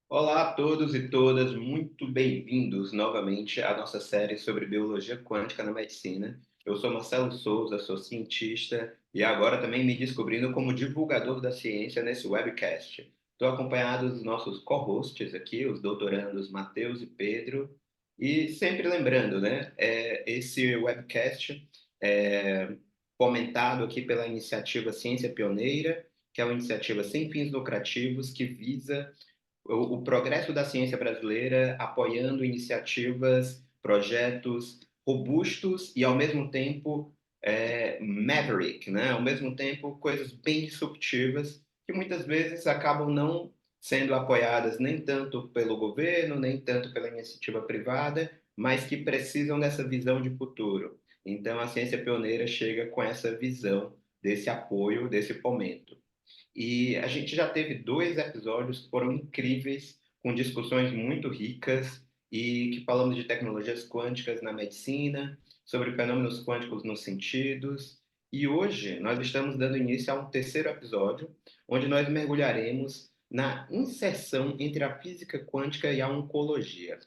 Olá a todos e todas, muito bem-vindos novamente à nossa série sobre biologia quântica na medicina. Eu sou Marcelo Souza, sou cientista e agora também me descobrindo como divulgador da ciência nesse webcast. Estou acompanhado dos nossos co-hosts aqui, os doutorandos Matheus e Pedro, e sempre lembrando, né, esse webcast é fomentado aqui pela iniciativa Ciência Pioneira, que é uma iniciativa sem fins lucrativos que visa o progresso da ciência brasileira, apoiando iniciativas, projetos robustos e, ao mesmo tempo, maverick, né? Ao mesmo tempo, coisas bem disruptivas que muitas vezes acabam não sendo apoiadas nem tanto pelo governo, nem tanto pela iniciativa privada, mas que precisam dessa visão de futuro. Então, a ciência pioneira chega com essa visão desse apoio, desse fomento. E a gente já teve dois episódios que foram incríveis, com discussões muito ricas e que falamos de tecnologias quânticas na medicina, sobre fenômenos quânticos nos sentidos. E hoje nós estamos dando início a um terceiro episódio, onde nós mergulharemos na inserção entre a física quântica e a oncologia.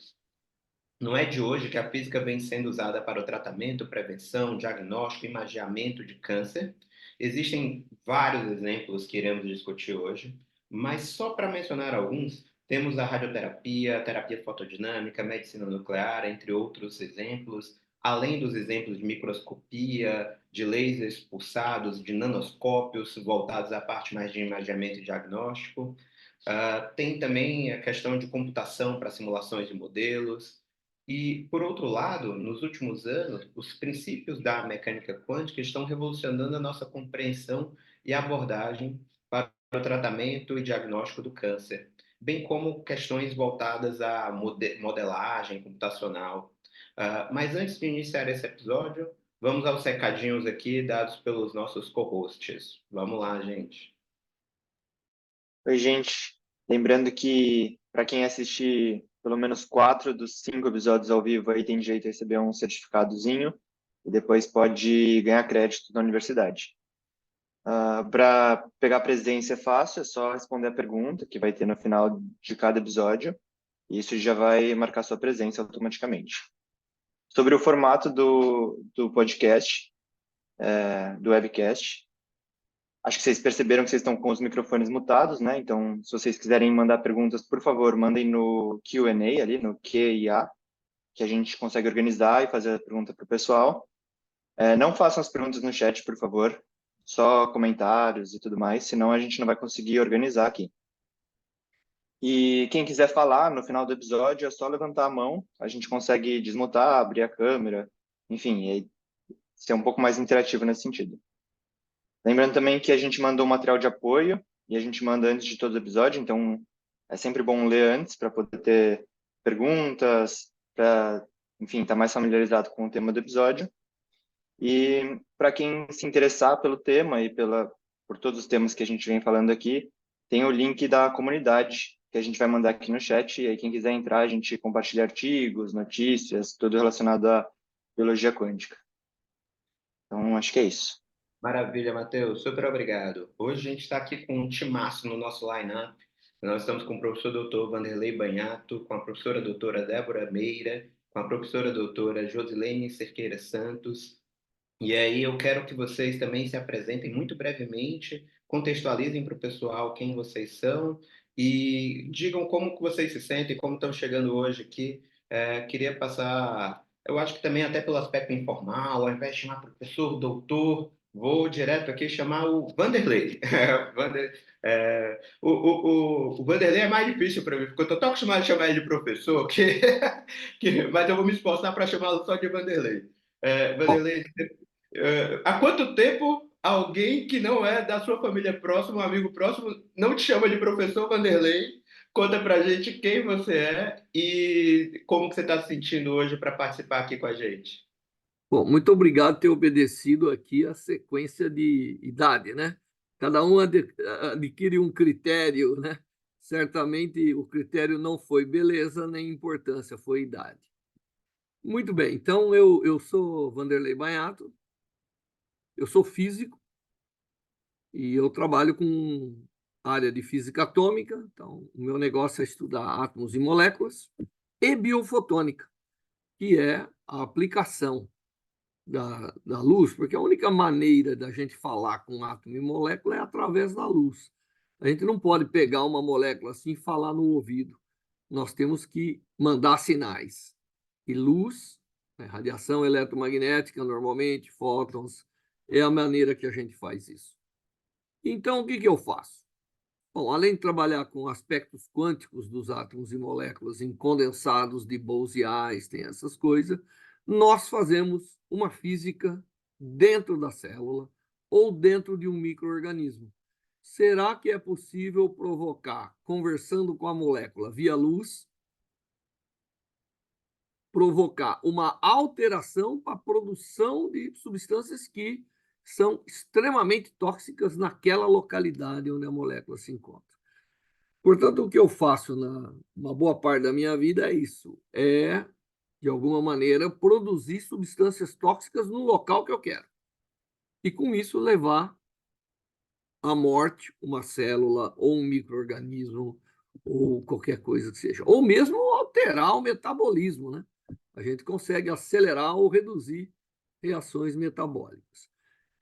Não é de hoje que a física vem sendo usada para o tratamento, prevenção, diagnóstico e imageamento de câncer. Existem vários exemplos que iremos discutir hoje, mas só para mencionar alguns, temos a radioterapia, a terapia fotodinâmica, a medicina nuclear, entre outros exemplos, além dos exemplos de microscopia, de lasers pulsados, de nanoscópios voltados à parte mais de imageamento e diagnóstico. Tem também a questão de computação para simulações de modelos. E, por outro lado, nos últimos anos, os princípios da mecânica quântica estão revolucionando a nossa compreensão e abordagem para o tratamento e diagnóstico do câncer, bem como questões voltadas à modelagem computacional. Mas antes de iniciar esse episódio, vamos aos recadinhos aqui dados pelos nossos co-hosts. Vamos lá, gente. Oi, gente. Lembrando que para quem assistir pelo menos 4 dos 5 episódios ao vivo aí tem direito a receber um certificadozinho e depois pode ganhar crédito na universidade. Para pegar presença é fácil, é só responder a pergunta que vai ter no final de cada episódio e isso já vai marcar sua presença automaticamente. Sobre o formato do podcast, do webcast, acho que vocês perceberam que vocês estão com os microfones mutados, né? Então, se vocês quiserem mandar perguntas, por favor, mandem no Q&A ali, no Q&A, que a gente consegue organizar e fazer a pergunta para o pessoal. Não façam as perguntas no chat, por favor, só comentários e tudo mais, senão a gente não vai conseguir organizar aqui. E quem quiser falar no final do episódio, é só levantar a mão, a gente consegue desmutar, abrir a câmera, enfim, e ser um pouco mais interativo nesse sentido. Lembrando também que a gente mandou um material de apoio e a gente manda antes de todo o episódio, então é sempre bom ler antes para poder ter perguntas, para, enfim, estar mais familiarizado com o tema do episódio. E para quem se interessar pelo tema e por todos os temas que a gente vem falando aqui, tem o link da comunidade que a gente vai mandar aqui no chat, e aí quem quiser entrar, a gente compartilha artigos, notícias, tudo relacionado à biologia quântica. Então, acho que é isso. Maravilha, Matheus. Super obrigado. Hoje a gente está aqui com um timaço no nosso line-up. Nós estamos com o professor doutor Vanderlei Banhato, com a professora doutora Débora Meira, com a professora doutora Josilene Cerqueira Santos. E aí eu quero que vocês também se apresentem muito brevemente, contextualizem para o pessoal quem vocês são e digam como que vocês se sentem, como estão chegando hoje aqui. Queria passar, eu acho que também até pelo aspecto informal, ao invés de chamar professor, doutor, vou direto aqui chamar o Vanderlei. O Vanderlei é mais difícil para mim, porque eu estou tão acostumado a chamar ele de professor mas eu vou me esforçar para chamá-lo só de Vanderlei. Vanderlei, há quanto tempo alguém que não é da sua família próxima, um amigo próximo, não te chama de professor Vanderlei? Conta pra gente quem você é e como que você está se sentindo hoje para participar aqui com a gente. Bom, muito obrigado por ter obedecido aqui a sequência de idade, né? Cada um adquire um critério, né? Certamente o critério não foi beleza nem importância, foi idade. Muito bem, então eu sou Vanderlei Banhato, eu sou físico e eu trabalho com área de física atômica, então o meu negócio é estudar átomos e moléculas, e biofotônica, que é a aplicação da luz, porque a única maneira da gente falar com átomo e molécula é através da luz. A gente não pode pegar uma molécula assim e falar no ouvido. Nós temos que mandar sinais. E luz, né, radiação eletromagnética, normalmente, fótons, é a maneira que a gente faz isso. Então, o que eu faço? Bom, além de trabalhar com aspectos quânticos dos átomos e moléculas em condensados de Bose e Einstein, essas coisas, nós fazemos uma física dentro da célula ou dentro de um micro-organismo. Será que é possível provocar, conversando com a molécula via luz, provocar uma alteração para a produção de substâncias que são extremamente tóxicas naquela localidade onde a molécula se encontra? Portanto, o que eu faço na uma boa parte da minha vida é isso, é, de alguma maneira, produzir substâncias tóxicas no local que eu quero. E, com isso, levar à morte uma célula ou um micro-organismo ou qualquer coisa que seja. Ou mesmo alterar o metabolismo, né? A gente consegue acelerar ou reduzir reações metabólicas.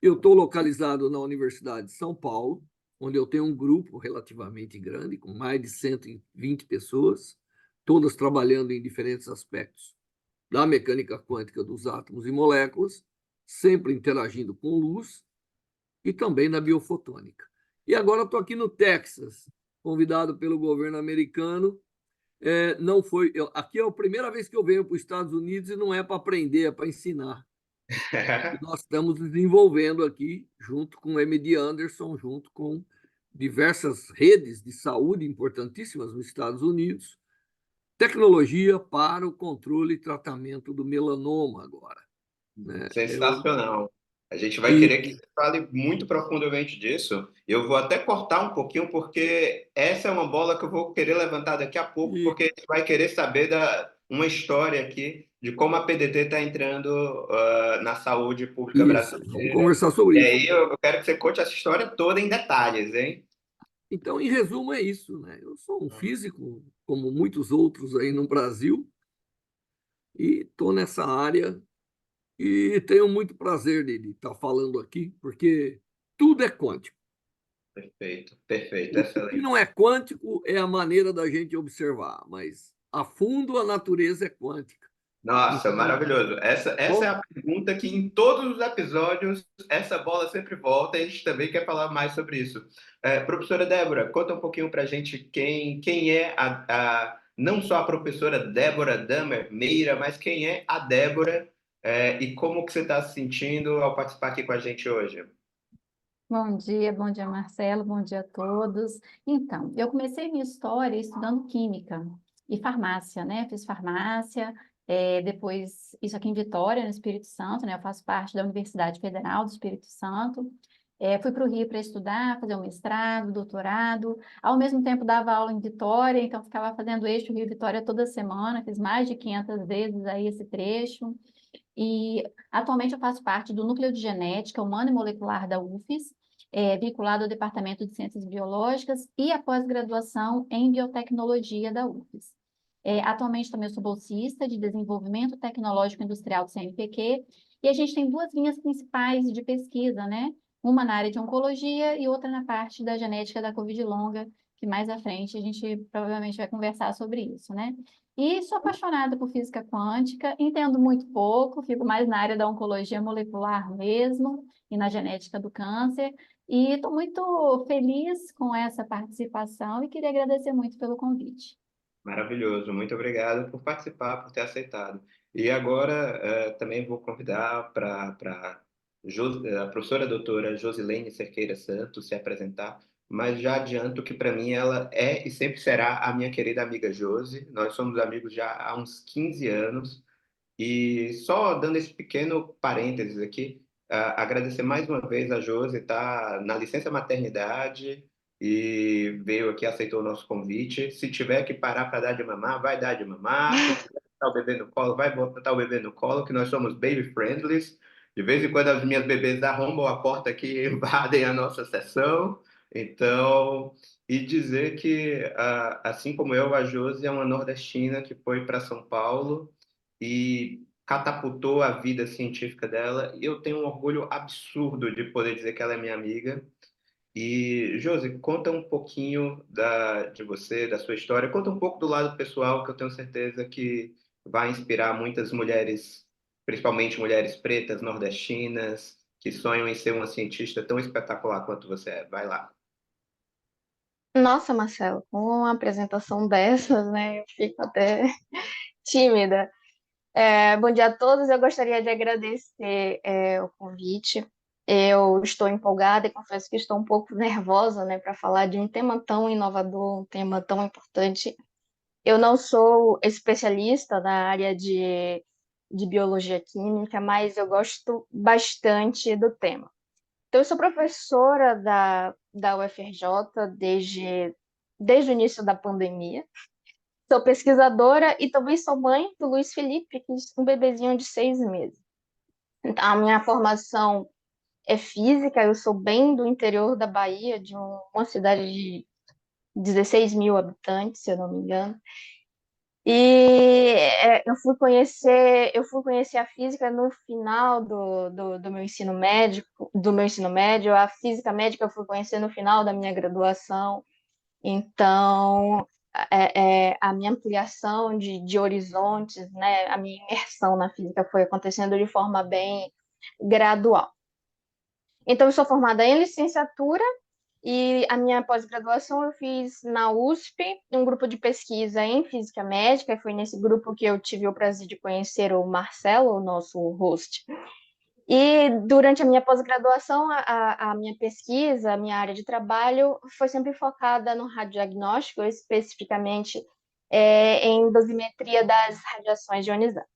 Eu estou localizado na Universidade de São Paulo, onde eu tenho um grupo relativamente grande, com mais de 120 pessoas, todas trabalhando em diferentes aspectos da mecânica quântica dos átomos e moléculas, sempre interagindo com luz e também na biofotônica. E agora estou aqui no Texas, convidado pelo governo americano. Não foi, aqui é a primeira vez que eu venho para os Estados Unidos e não é para aprender, é para ensinar. E nós estamos desenvolvendo aqui, junto com o MD Anderson, junto com diversas redes de saúde importantíssimas nos Estados Unidos, tecnologia para o controle e tratamento do melanoma agora. Né? Sensacional. A gente vai E querer que você fale muito profundamente disso. Eu vou até cortar um pouquinho, porque essa é uma bola que eu vou querer levantar daqui a pouco, e porque a gente vai querer saber uma história aqui de como a PDT está entrando na saúde pública isso, vamos brasileira. conversar sobre E isso. aí eu quero que você conte essa história toda em detalhes, hein? Então, em resumo, é isso. Né? Eu sou um físico, como muitos outros aí no Brasil, e estou nessa área e tenho muito prazer de estar falando aqui, porque tudo é quântico. Perfeito, perfeito, O que excelente. não é quântico é a maneira da gente observar, mas a fundo a natureza é quântica. Nossa, Então, maravilhoso. Essa é bom, a pergunta que em todos os episódios essa bola sempre volta e a gente também quer falar mais sobre isso. Professora Débora, conta um pouquinho para a gente quem é não só a professora Débora Damer Meira, mas quem é a Débora, e como que você está se sentindo ao participar aqui com a gente hoje. Bom dia, Marcelo, bom dia a todos. Então, eu comecei minha história estudando química e farmácia, né? Fiz farmácia, depois, isso aqui em Vitória, no Espírito Santo, né? Eu faço parte da Universidade Federal do Espírito Santo. Fui para o Rio para estudar, fazer um mestrado, doutorado. Ao mesmo tempo, dava aula em Vitória, então ficava fazendo eixo Rio-Vitória toda semana, fiz mais de 500 vezes aí esse trecho. E atualmente eu faço parte do Núcleo de Genética Humana e Molecular da UFES, vinculado ao Departamento de Ciências Biológicas e a pós-graduação em Biotecnologia da UFES. Atualmente também eu sou bolsista de Desenvolvimento Tecnológico Industrial do CNPq, e a gente tem duas linhas principais de pesquisa, né? Uma na área de oncologia e outra na parte da genética da Covid longa, que mais à frente a gente provavelmente vai conversar sobre isso, né? E sou apaixonada por física quântica, entendo muito pouco, fico mais na área da oncologia molecular mesmo e na genética do câncer. E estou muito feliz com essa participação e queria agradecer muito pelo convite. Maravilhoso, muito obrigado por participar, por ter aceitado. E agora também vou convidar para a professora doutora Josilene Cerqueira Santos se apresentar, mas já adianto que para mim ela é e sempre será a minha querida amiga Josi. Nós somos amigos já há uns 15 anos. E só dando esse pequeno parênteses aqui, agradecer mais uma vez a Josi, tá na licença maternidade e veio aqui, aceitou o nosso convite. Se tiver que parar para dar de mamar, vai dar de mamar. Se tiver que botar o bebê no colo, vai botar o bebê no colo, que nós somos baby friendly. De vez em quando as minhas bebês arrombam a porta aqui e invadem a nossa sessão, Então, e dizer que, assim como eu, a Josi é uma nordestina que foi para São Paulo e catapultou a vida científica dela, e eu tenho um orgulho absurdo de poder dizer que ela é minha amiga. E, Josi, conta um pouquinho de você, da sua história, conta um pouco do lado pessoal, que eu tenho certeza que vai inspirar muitas mulheres, principalmente mulheres pretas, nordestinas, que sonham em ser uma cientista tão espetacular quanto você é. Vai lá. Nossa, Marcelo, com uma apresentação dessas, né, eu fico até tímida. Bom dia a todos, eu gostaria de agradecer, o convite. Eu estou empolgada e confesso que estou um pouco nervosa, né, para falar de um tema tão inovador, um tema tão importante. Eu não sou especialista na área de biologia química, mas eu gosto bastante do tema. Então, eu sou professora da UFRJ desde o início da pandemia. Sou pesquisadora e também sou mãe do Luiz Felipe, que é um bebezinho de 6 meses. Então, a minha formação é física, eu sou bem do interior da Bahia, de uma cidade de 16 mil habitantes, se eu não me engano. E eu fui conhecer a física no final do meu ensino médio, a física médica eu fui conhecer no final da minha graduação. Então, a minha ampliação de horizontes, né, a minha imersão na física foi acontecendo de forma bem gradual. Então, eu sou formada em licenciatura e a minha pós-graduação eu fiz na USP, um grupo de pesquisa em física médica, e foi nesse grupo que eu tive o prazer de conhecer o Marcelo, o nosso host. E durante a minha pós-graduação, a minha pesquisa, a minha área de trabalho foi sempre focada no radiodiagnóstico, especificamente em dosimetria das radiações ionizantes.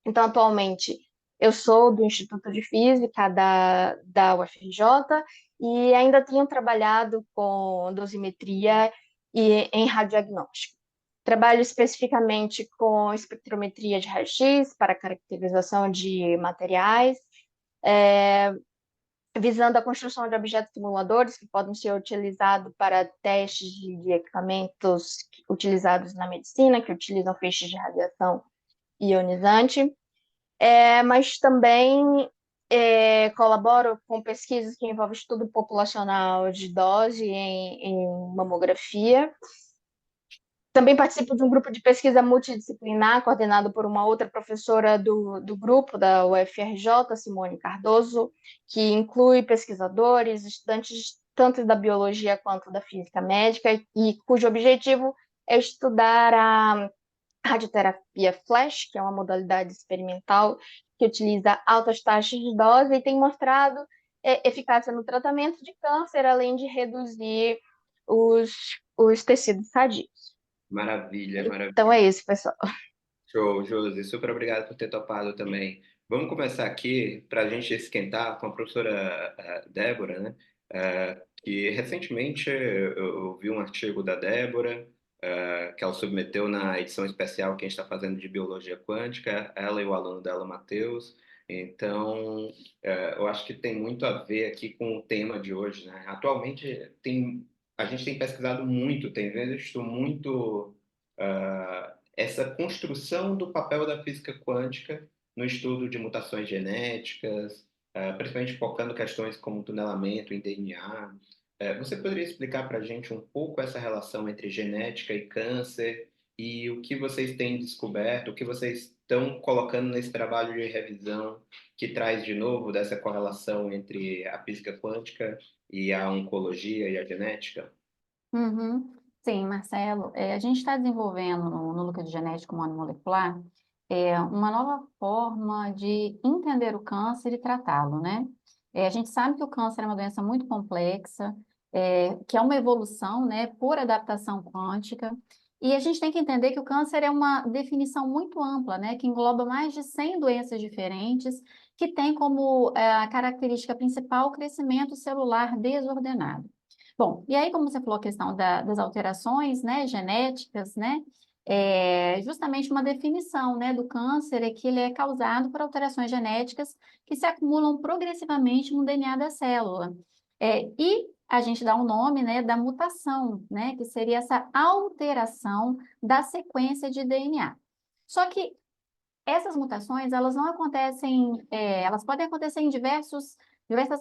Então, atualmente, eu sou do Instituto de Física da UFRJ e ainda tenho trabalhado com dosimetria e em radiodiagnóstico. Trabalho especificamente com espectrometria de raio-x para caracterização de materiais, visando a construção de objetos simuladores que podem ser utilizados para testes de equipamentos utilizados na medicina, que utilizam feixes de radiação ionizante. Mas também colaboro com pesquisas que envolvem estudo populacional de dose em mamografia. Também participo de um grupo de pesquisa multidisciplinar, coordenado por uma outra professora do grupo da UFRJ, Simone Cardoso, que inclui pesquisadores, estudantes tanto da biologia quanto da física médica, e cujo objetivo é estudar a radioterapia flash, que é uma modalidade experimental que utiliza altas taxas de dose e tem mostrado eficácia no tratamento de câncer, além de reduzir os tecidos sadios. Maravilha, Então maravilha. é isso, pessoal. Show, Josi. Super obrigado por ter topado também. Vamos começar aqui para a gente esquentar com a professora Débora, né? Que recentemente eu vi um artigo da Débora, que ela submeteu na edição especial que a gente está fazendo de biologia quântica, ela e o aluno dela, Matheus. Então, eu acho que tem muito a ver aqui com o tema de hoje, né? Atualmente, a gente tem pesquisado muito, tem visto muito essa construção do papel da física quântica no estudo de mutações genéticas, principalmente focando questões como tunelamento em DNA. Você poderia explicar para a gente um pouco essa relação entre genética e câncer e o que vocês têm descoberto, o que vocês estão colocando nesse trabalho de revisão que traz de novo dessa correlação entre a física quântica e a oncologia e a genética? Uhum. Sim, Marcelo, a gente está desenvolvendo no núcleo de genética humano molecular uma nova forma de entender o câncer e tratá-lo, né? A gente sabe que o câncer é uma doença muito complexa, que é uma evolução, né, por adaptação quântica, e a gente tem que entender que o câncer é uma definição muito ampla, né, que engloba mais de 100 doenças diferentes, que tem como a característica principal o crescimento celular desordenado. Bom, e aí, como você falou a questão das alterações, né, genéticas, né, justamente uma definição, né, do câncer é que ele é causado por alterações genéticas que se acumulam progressivamente no DNA da célula. E a gente dá o nome, né, da mutação, né, que seria essa alteração da sequência de DNA. Só que essas mutações, elas não acontecem, elas podem acontecer em diversas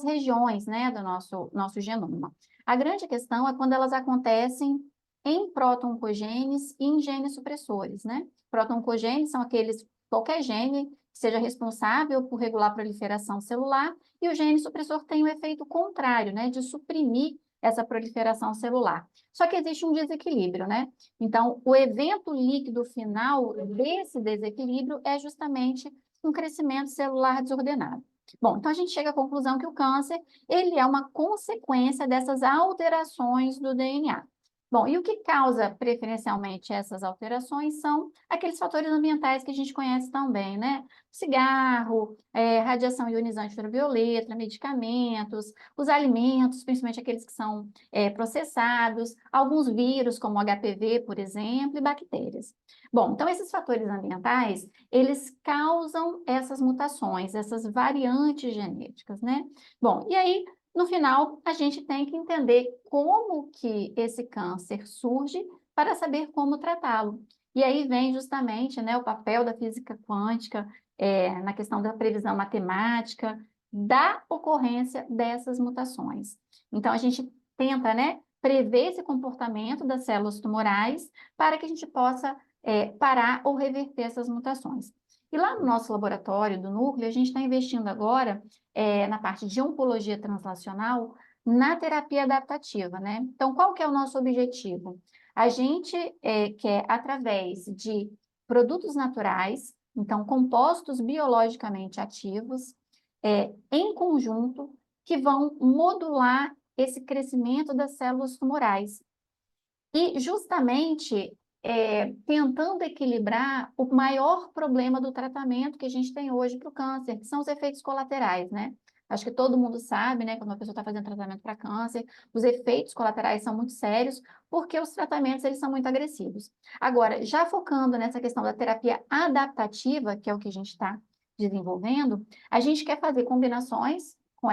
regiões, né, do nosso genoma. A grande questão é quando elas acontecem em proto-oncogenes e em genes supressores, né? Proto-oncogenes são qualquer gene que seja responsável por regular a proliferação celular, e o gene supressor tem o efeito contrário, né, de suprimir essa proliferação celular. Só que existe um desequilíbrio, né? Então, o evento líquido final desse desequilíbrio é justamente um crescimento celular desordenado. Bom, então a gente chega à conclusão que o câncer, ele é uma consequência dessas alterações do DNA. Bom, e o que causa preferencialmente essas alterações são aqueles fatores ambientais que a gente conhece tão bem, né? Cigarro, radiação ionizante ultravioleta, medicamentos, os alimentos, principalmente aqueles que são processados, alguns vírus, como o HPV, por exemplo, e bactérias. Bom, então esses fatores ambientais, eles causam essas mutações, essas variantes genéticas, né? Bom, e aí, no final, a gente tem que entender como que esse câncer surge para saber como tratá-lo. E aí vem justamente, né, o papel da física quântica na questão da previsão matemática da ocorrência dessas mutações. Então, a gente tenta, né, prever esse comportamento das células tumorais para que a gente possa parar ou reverter essas mutações. E lá no nosso laboratório do núcleo, a gente está investindo agora na parte de oncologia translacional, na terapia adaptativa, né? Então, qual que é o nosso objetivo? A gente quer, através de produtos naturais, então, compostos biologicamente ativos, em conjunto, que vão modular esse crescimento das células tumorais. E, justamente, tentando equilibrar o maior problema do tratamento que a gente tem hoje para o câncer, que são os efeitos colaterais, né? Acho que todo mundo sabe, né, quando uma pessoa está fazendo tratamento para câncer, os efeitos colaterais são muito sérios, porque os tratamentos, eles são muito agressivos. Agora, já focando nessa questão da terapia adaptativa, que é o que a gente está desenvolvendo, a gente quer fazer combinações com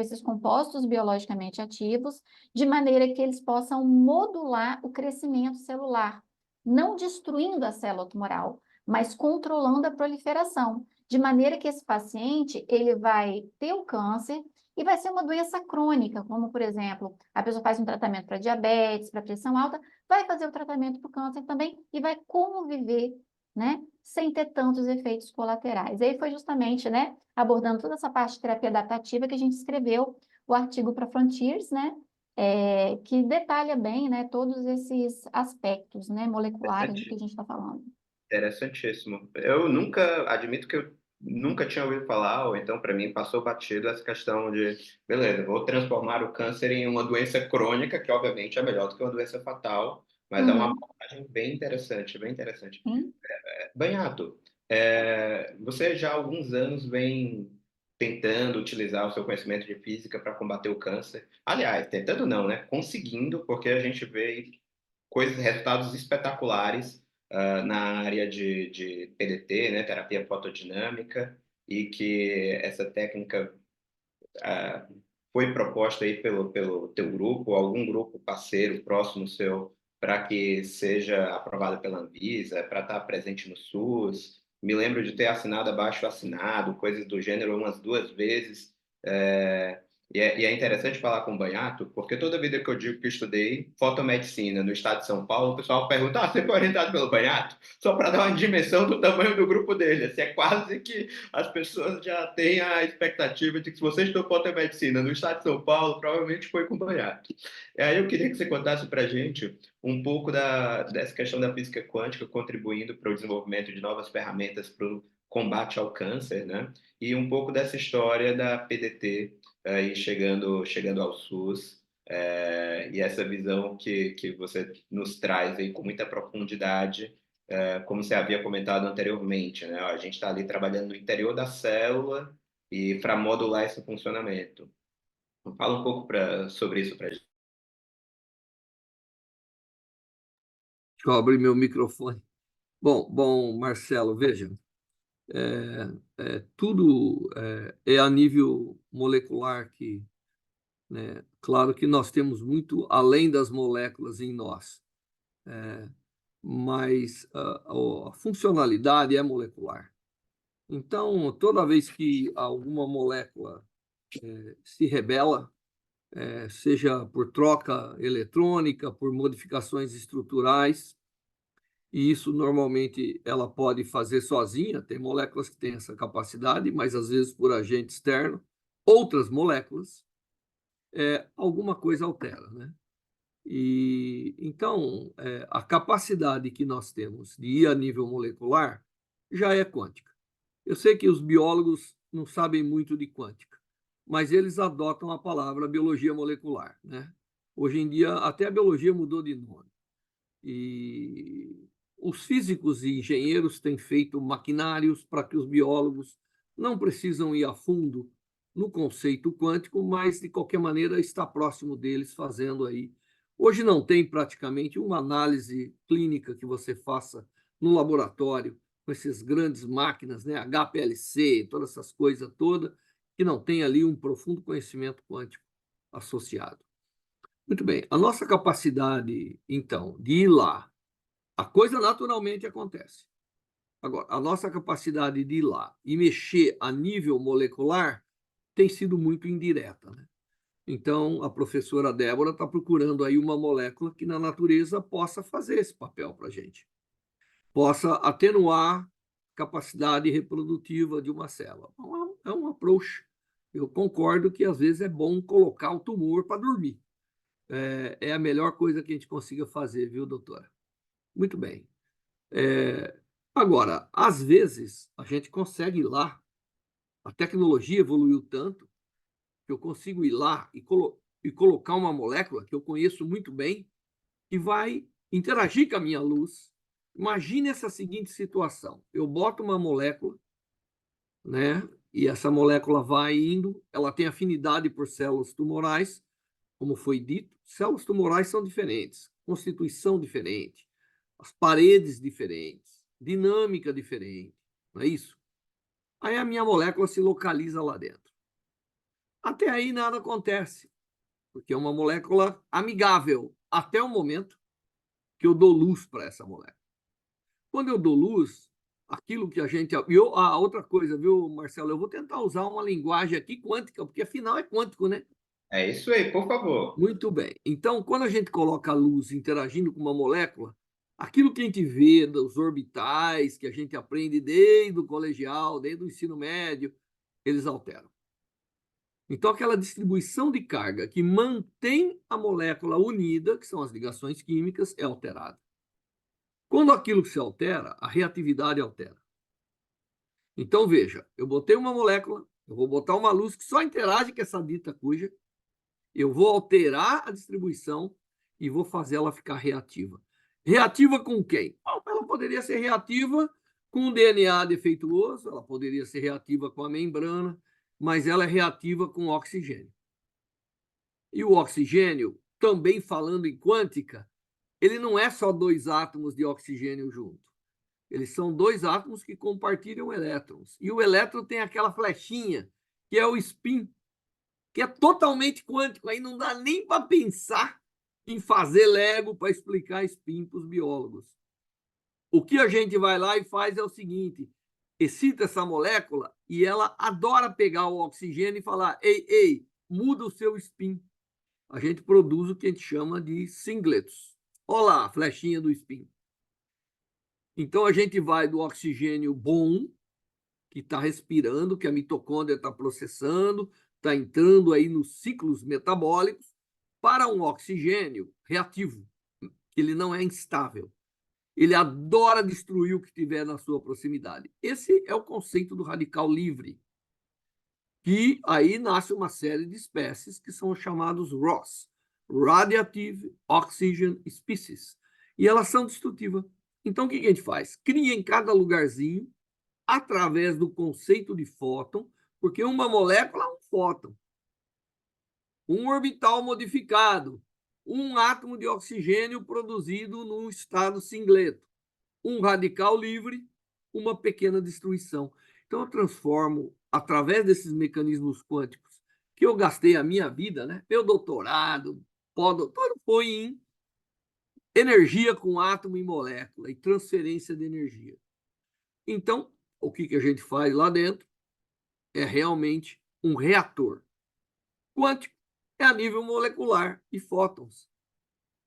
esses compostos biologicamente ativos, de maneira que eles possam modular o crescimento celular, não destruindo a célula tumoral, mas controlando a proliferação, de maneira que esse paciente, ele vai ter o câncer e vai ser uma doença crônica, como, por exemplo, a pessoa faz um tratamento para diabetes, para pressão alta, vai fazer o tratamento para o câncer também e vai conviver, né, sem ter tantos efeitos colaterais. E aí foi justamente, né, abordando toda essa parte de terapia adaptativa que a gente escreveu o artigo para Frontiers, né, que detalha bem, né, todos esses aspectos, né, moleculares do que a gente está falando. Interessantíssimo. Admito que eu nunca tinha ouvido falar, ou então para mim passou batido essa questão de, beleza, vou transformar o câncer em uma doença crônica, que obviamente é melhor do que uma doença fatal, mas é uma abordagem bem interessante, bem interessante. Sim. Banhato, você já há alguns anos vem tentando utilizar o seu conhecimento de física para combater o câncer. Aliás, tentando não, né? Conseguindo, porque a gente vê resultados espetaculares na área de PDT, né? Terapia fotodinâmica, e que essa técnica foi proposta aí pelo teu grupo, algum grupo parceiro próximo seu, para que seja aprovada pela Anvisa, para estar presente no SUS. Me lembro de ter assinado abaixo assinado, coisas do gênero umas 2 vezes. E é interessante falar com o Banhato, porque toda vida que eu digo que estudei fotomedicina no estado de São Paulo, o pessoal pergunta, você foi orientado pelo Banhato? Só para dar uma dimensão do tamanho do grupo dele. Assim, é quase que as pessoas já têm a expectativa de que se você estudou fotomedicina no estado de São Paulo, provavelmente foi com o Banhato. E aí eu queria que você contasse para a gente um pouco dessa questão da física quântica, contribuindo para o desenvolvimento de novas ferramentas para o combate ao câncer, né? E um pouco dessa história da PDT aí chegando ao SUS, e essa visão que você nos traz aí com muita profundidade, como você havia comentado anteriormente, né? A gente está ali trabalhando no interior da célula e para modular esse funcionamento. Fala um pouco sobre isso para a gente. Deixa eu abrir meu microfone. Bom, Marcelo, veja, tudo é a nível molecular que, né, Claro que nós temos muito além das moléculas em nós, mas a funcionalidade é molecular. Então, toda vez que alguma molécula se rebela, seja por troca eletrônica, por modificações estruturais, e isso normalmente ela pode fazer sozinha, tem moléculas que têm essa capacidade, mas às vezes por agente externo, outras moléculas, alguma coisa altera, né? E então a capacidade que nós temos de ir a nível molecular já é quântica. Eu sei que os biólogos não sabem muito de quântica, mas eles adotam a palavra biologia molecular, né? Hoje em dia até a biologia mudou de nome. E os físicos e engenheiros têm feito maquinários para que os biólogos não precisam ir a fundo no conceito quântico, mas de qualquer maneira está próximo deles fazendo aí. Hoje não tem praticamente uma análise clínica que você faça no laboratório com essas grandes máquinas, né, HPLC, todas essas coisas todas, que não tem ali um profundo conhecimento quântico associado. Muito bem, a nossa capacidade, então, de ir lá, a coisa naturalmente acontece. Agora, a nossa capacidade de ir lá e mexer a nível molecular tem sido muito indireta, né? Então, a professora Débora está procurando aí uma molécula que na natureza possa fazer esse papel para a gente, possa atenuar a capacidade reprodutiva de uma célula. É um approach. Eu concordo que às vezes é bom colocar o tumor para dormir. É a melhor coisa que a gente consiga fazer, viu, doutora? Muito bem. Agora, às vezes, a gente consegue ir lá, a tecnologia evoluiu tanto que eu consigo ir lá e colocar uma molécula que eu conheço muito bem, que vai interagir com a minha luz. Imagine essa seguinte situação: eu boto uma molécula, né? E essa molécula vai indo, ela tem afinidade por células tumorais, como foi dito. Células tumorais são diferentes, constituição diferente, as paredes diferentes, dinâmica diferente, não é isso? Aí a minha molécula se localiza lá dentro. Até aí nada acontece, porque é uma molécula amigável, até o momento que eu dou luz para essa molécula. Quando eu dou luz, aquilo que a gente... outra coisa, viu, Marcelo? Eu vou tentar usar uma linguagem aqui quântica, porque afinal é quântico, né? É isso aí, por favor. Muito bem. Então, quando a gente coloca a luz interagindo com uma molécula, aquilo que a gente vê dos orbitais, que a gente aprende desde o colegial, desde o ensino médio, eles alteram. Então, aquela distribuição de carga que mantém a molécula unida, que são as ligações químicas, é alterada. Quando aquilo se altera, a reatividade altera. Então, veja, eu botei uma molécula, eu vou botar uma luz que só interage com essa dita cuja, eu vou alterar a distribuição e vou fazer ela ficar reativa. Reativa com quem? Ela poderia ser reativa com o DNA defeituoso, ela poderia ser reativa com a membrana, mas ela é reativa com oxigênio. E o oxigênio, também falando em quântica, ele não é só dois átomos de oxigênio juntos. Eles são dois átomos que compartilham elétrons. E o elétron tem aquela flechinha, que é o spin, que é totalmente quântico. Aí não dá nem para pensar em fazer Lego para explicar spin para os biólogos. O que a gente vai lá e faz é o seguinte: excita essa molécula e ela adora pegar o oxigênio e falar: ei, muda o seu spin. A gente produz o que a gente chama de singlets. Olha lá a flechinha do spin. Então a gente vai do oxigênio bom, que está respirando, que a mitocôndria está processando, está entrando aí nos ciclos metabólicos, para um oxigênio reativo, que ele não é instável. Ele adora destruir o que tiver na sua proximidade. Esse é o conceito do radical livre, que aí nasce uma série de espécies que são chamados ROS, Radiative Oxygen Species, e elas são destrutivas. Então, o que a gente faz? Cria em cada lugarzinho, através do conceito de fóton, porque uma molécula é um fóton, um orbital modificado, um átomo de oxigênio produzido num estado singleto, um radical livre, uma pequena destruição. Então, eu transformo, através desses mecanismos quânticos, que eu gastei a minha vida, né? Meu doutorado, pós-doutorado, foi em energia com átomo e molécula e transferência de energia. Então, o que a gente faz lá dentro é realmente um reator quântico, é a nível molecular e fótons.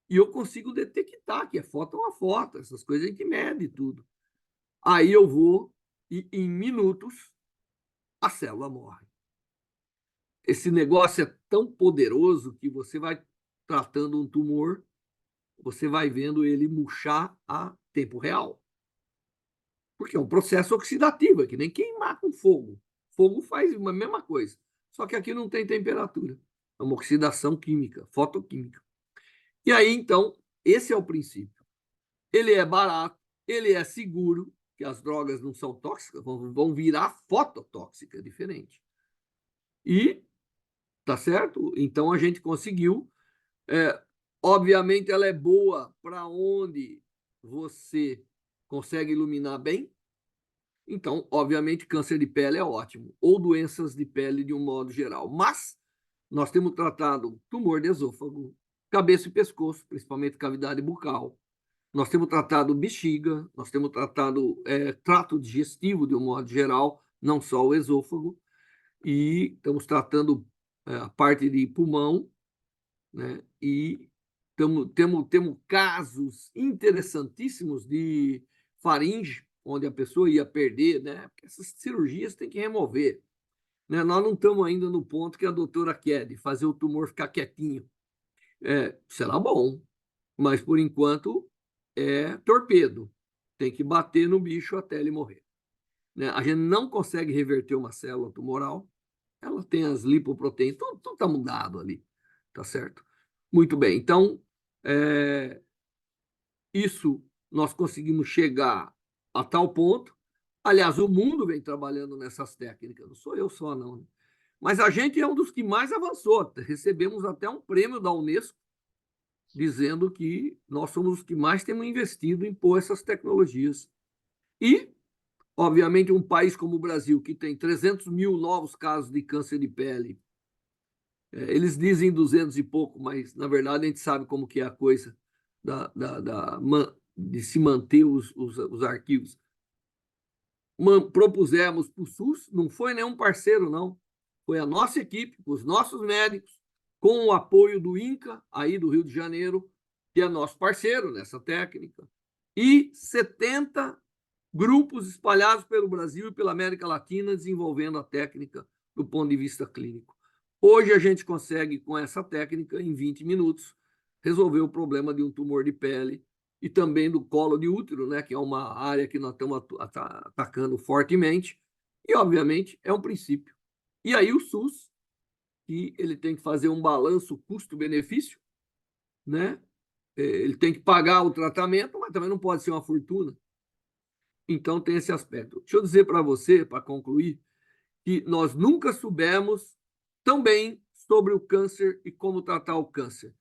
E eu consigo detectar que é fóton a fóton, essas coisas a gente mede tudo. Aí eu vou e em minutos a célula morre. Esse negócio é tão poderoso que você vai tratando um tumor, você vai vendo ele murchar a tempo real. Porque é um processo oxidativo, é que nem queimar com fogo. Fogo faz a mesma coisa, só que aqui não tem temperatura. É uma oxidação química, fotoquímica. E aí, então, esse é o princípio. Ele é barato, ele é seguro, que as drogas não são tóxicas, vão virar fototóxica, diferente. E, tá certo? Então, a gente conseguiu. Obviamente, ela é boa para onde você consegue iluminar bem. Então, obviamente, câncer de pele é ótimo, ou doenças de pele de um modo geral. Mas nós temos tratado tumor de esôfago, cabeça e pescoço, principalmente cavidade bucal. Nós temos tratado bexiga, nós temos tratado trato digestivo de um modo geral, não só o esôfago, e estamos tratando a parte de pulmão, né? E temos casos interessantíssimos de faringe, onde a pessoa ia perder, né? Porque essas cirurgias tem que remover. Né? Nós não estamos ainda no ponto que a doutora quer, de fazer o tumor ficar quietinho. Será bom, mas por enquanto é torpedo. Tem que bater no bicho até ele morrer. Né? A gente não consegue reverter uma célula tumoral, ela tem as lipoproteínas, tudo está mudado ali, tá certo? Muito bem, então, isso nós conseguimos chegar a tal ponto. Aliás, o mundo vem trabalhando nessas técnicas, não sou eu só, não. Né? Mas a gente é um dos que mais avançou. Recebemos até um prêmio da Unesco, dizendo que nós somos os que mais temos investido em pôr essas tecnologias. E, obviamente, um país como o Brasil, que tem 300 mil novos casos de câncer de pele, eles dizem 200 e pouco, mas, na verdade, a gente sabe como que é a coisa de se manter os arquivos. Propusemos para o SUS, não foi nenhum parceiro, não. Foi a nossa equipe, os nossos médicos, com o apoio do INCA, aí do Rio de Janeiro, que é nosso parceiro nessa técnica, e 70 grupos espalhados pelo Brasil e pela América Latina desenvolvendo a técnica do ponto de vista clínico. Hoje a gente consegue, com essa técnica, em 20 minutos, resolver o problema de um tumor de pele e também do colo de útero, né, que é uma área que nós estamos atacando fortemente, e, obviamente, é um princípio. E aí o SUS, que ele tem que fazer um balanço custo-benefício, né? Ele tem que pagar o tratamento, mas também não pode ser uma fortuna. Então, tem esse aspecto. Deixa eu dizer para você, para concluir, que nós nunca soubemos tão bem sobre o câncer e como tratar o câncer.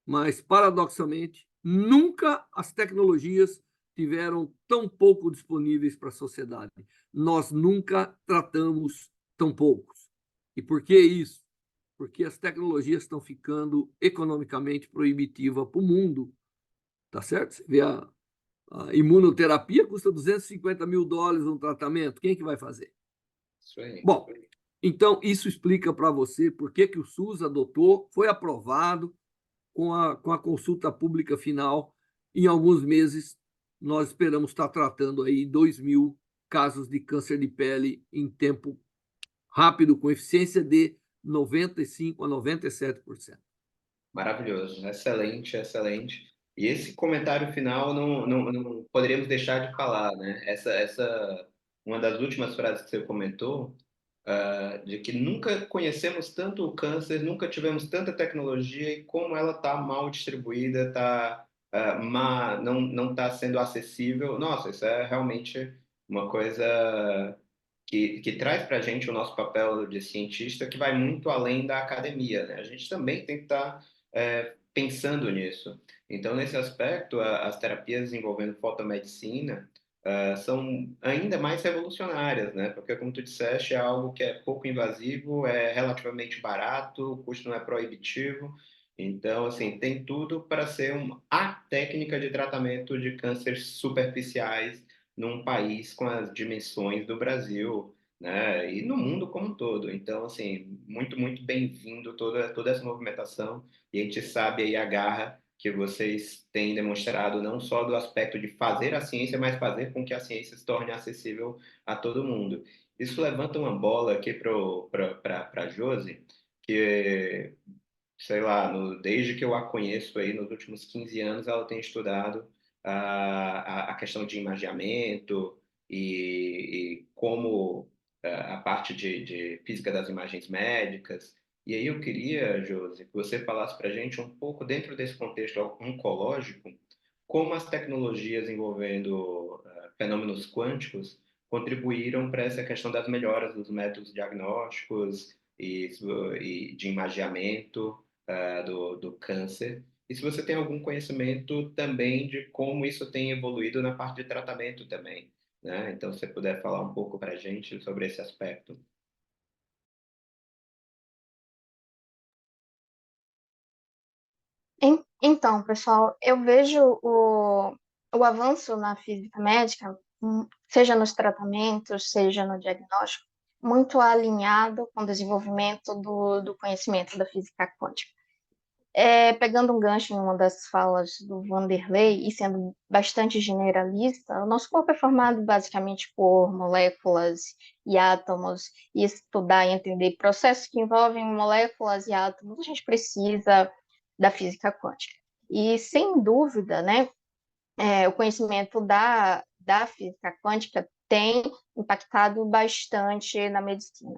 Mas, paradoxalmente, nunca as tecnologias tiveram tão pouco disponíveis para a sociedade. Nós nunca tratamos tão poucos. E por que isso? Porque as tecnologias estão ficando economicamente proibitivas para o mundo. Tá certo? Você vê a imunoterapia custa $250 mil um tratamento. Quem é que vai fazer? Isso aí. Bom, então isso explica para você por que o SUS adotou, foi aprovado com a consulta pública final. Em alguns meses, nós esperamos estar tratando aí 2.000 casos de câncer de pele em tempo rápido, com eficiência de 95% a 97%. Maravilhoso, excelente, excelente. E esse comentário final não poderíamos deixar de falar, né? Uma das últimas frases que você comentou, de que nunca conhecemos tanto o câncer, nunca tivemos tanta tecnologia e como ela está mal distribuída, não está sendo acessível. Nossa, isso é realmente uma coisa que traz para a gente o nosso papel de cientista, que vai muito além da academia, né? A gente também tem que estar pensando nisso. Então, nesse aspecto, as terapias envolvendo fotomedicina são ainda mais revolucionárias, né? Porque, como tu disseste, é algo que é pouco invasivo, é relativamente barato, o custo não é proibitivo. Então, assim, tem tudo para ser a técnica de tratamento de cânceres superficiais num país com as dimensões do Brasil, né? E no mundo como um todo. Então, assim, muito, muito bem-vindo toda essa movimentação. E a gente sabe aí a garra que vocês têm demonstrado não só do aspecto de fazer a ciência, mas fazer com que a ciência se torne acessível a todo mundo. Isso levanta uma bola aqui para a Josi, que, sei lá, desde que eu a conheço aí, nos últimos 15 anos, ela tem estudado a questão de imageamento e como a parte de física das imagens médicas. E aí eu queria, Josi, que você falasse para a gente um pouco, dentro desse contexto oncológico, como as tecnologias envolvendo fenômenos quânticos contribuíram para essa questão das melhoras dos métodos diagnósticos e de imageamento do câncer. E se você tem algum conhecimento também de como isso tem evoluído na parte de tratamento também, né? Então, se você puder falar um pouco para a gente sobre esse aspecto. Então, pessoal, eu vejo o avanço na física médica, seja nos tratamentos, seja no diagnóstico, muito alinhado com o desenvolvimento do conhecimento da física quântica. Pegando um gancho em uma das falas do Vanderlei, e sendo bastante generalista, o nosso corpo é formado basicamente por moléculas e átomos, e estudar e entender processos que envolvem moléculas e átomos, a gente precisa da física quântica. E, sem dúvida, né, o conhecimento da física quântica tem impactado bastante na medicina.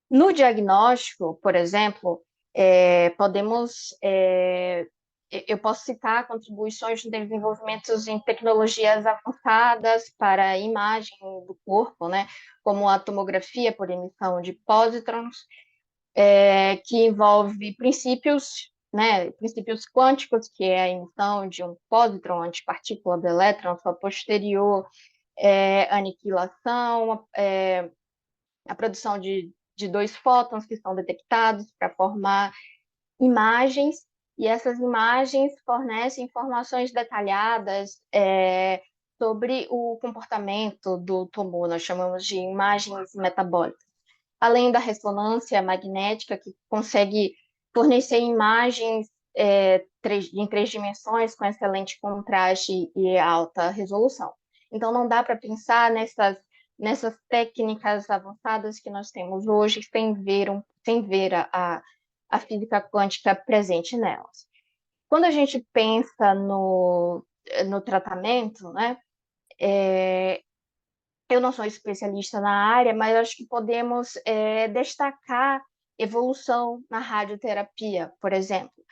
No diagnóstico, por exemplo, eu posso citar contribuições de desenvolvimentos em tecnologias avançadas para a imagem do corpo, né, como a tomografia por emissão de pósitrons, que envolve princípios, né, princípios quânticos, que é a emissão de um pósitron, antipartícula do elétron, sua posterior aniquilação, a produção de dois fótons que são detectados para formar imagens, e essas imagens fornecem informações detalhadas sobre o comportamento do tumor, nós chamamos de imagens metabólicas. Além da ressonância magnética, que consegue fornecer imagens em 3 dimensões com excelente contraste e alta resolução. Então, não dá para pensar nessas técnicas avançadas que nós temos hoje sem ver a física quântica presente nelas. Quando a gente pensa no tratamento, né, eu não sou especialista na área, mas acho que podemos destacar evolução na radioterapia, por exemplo.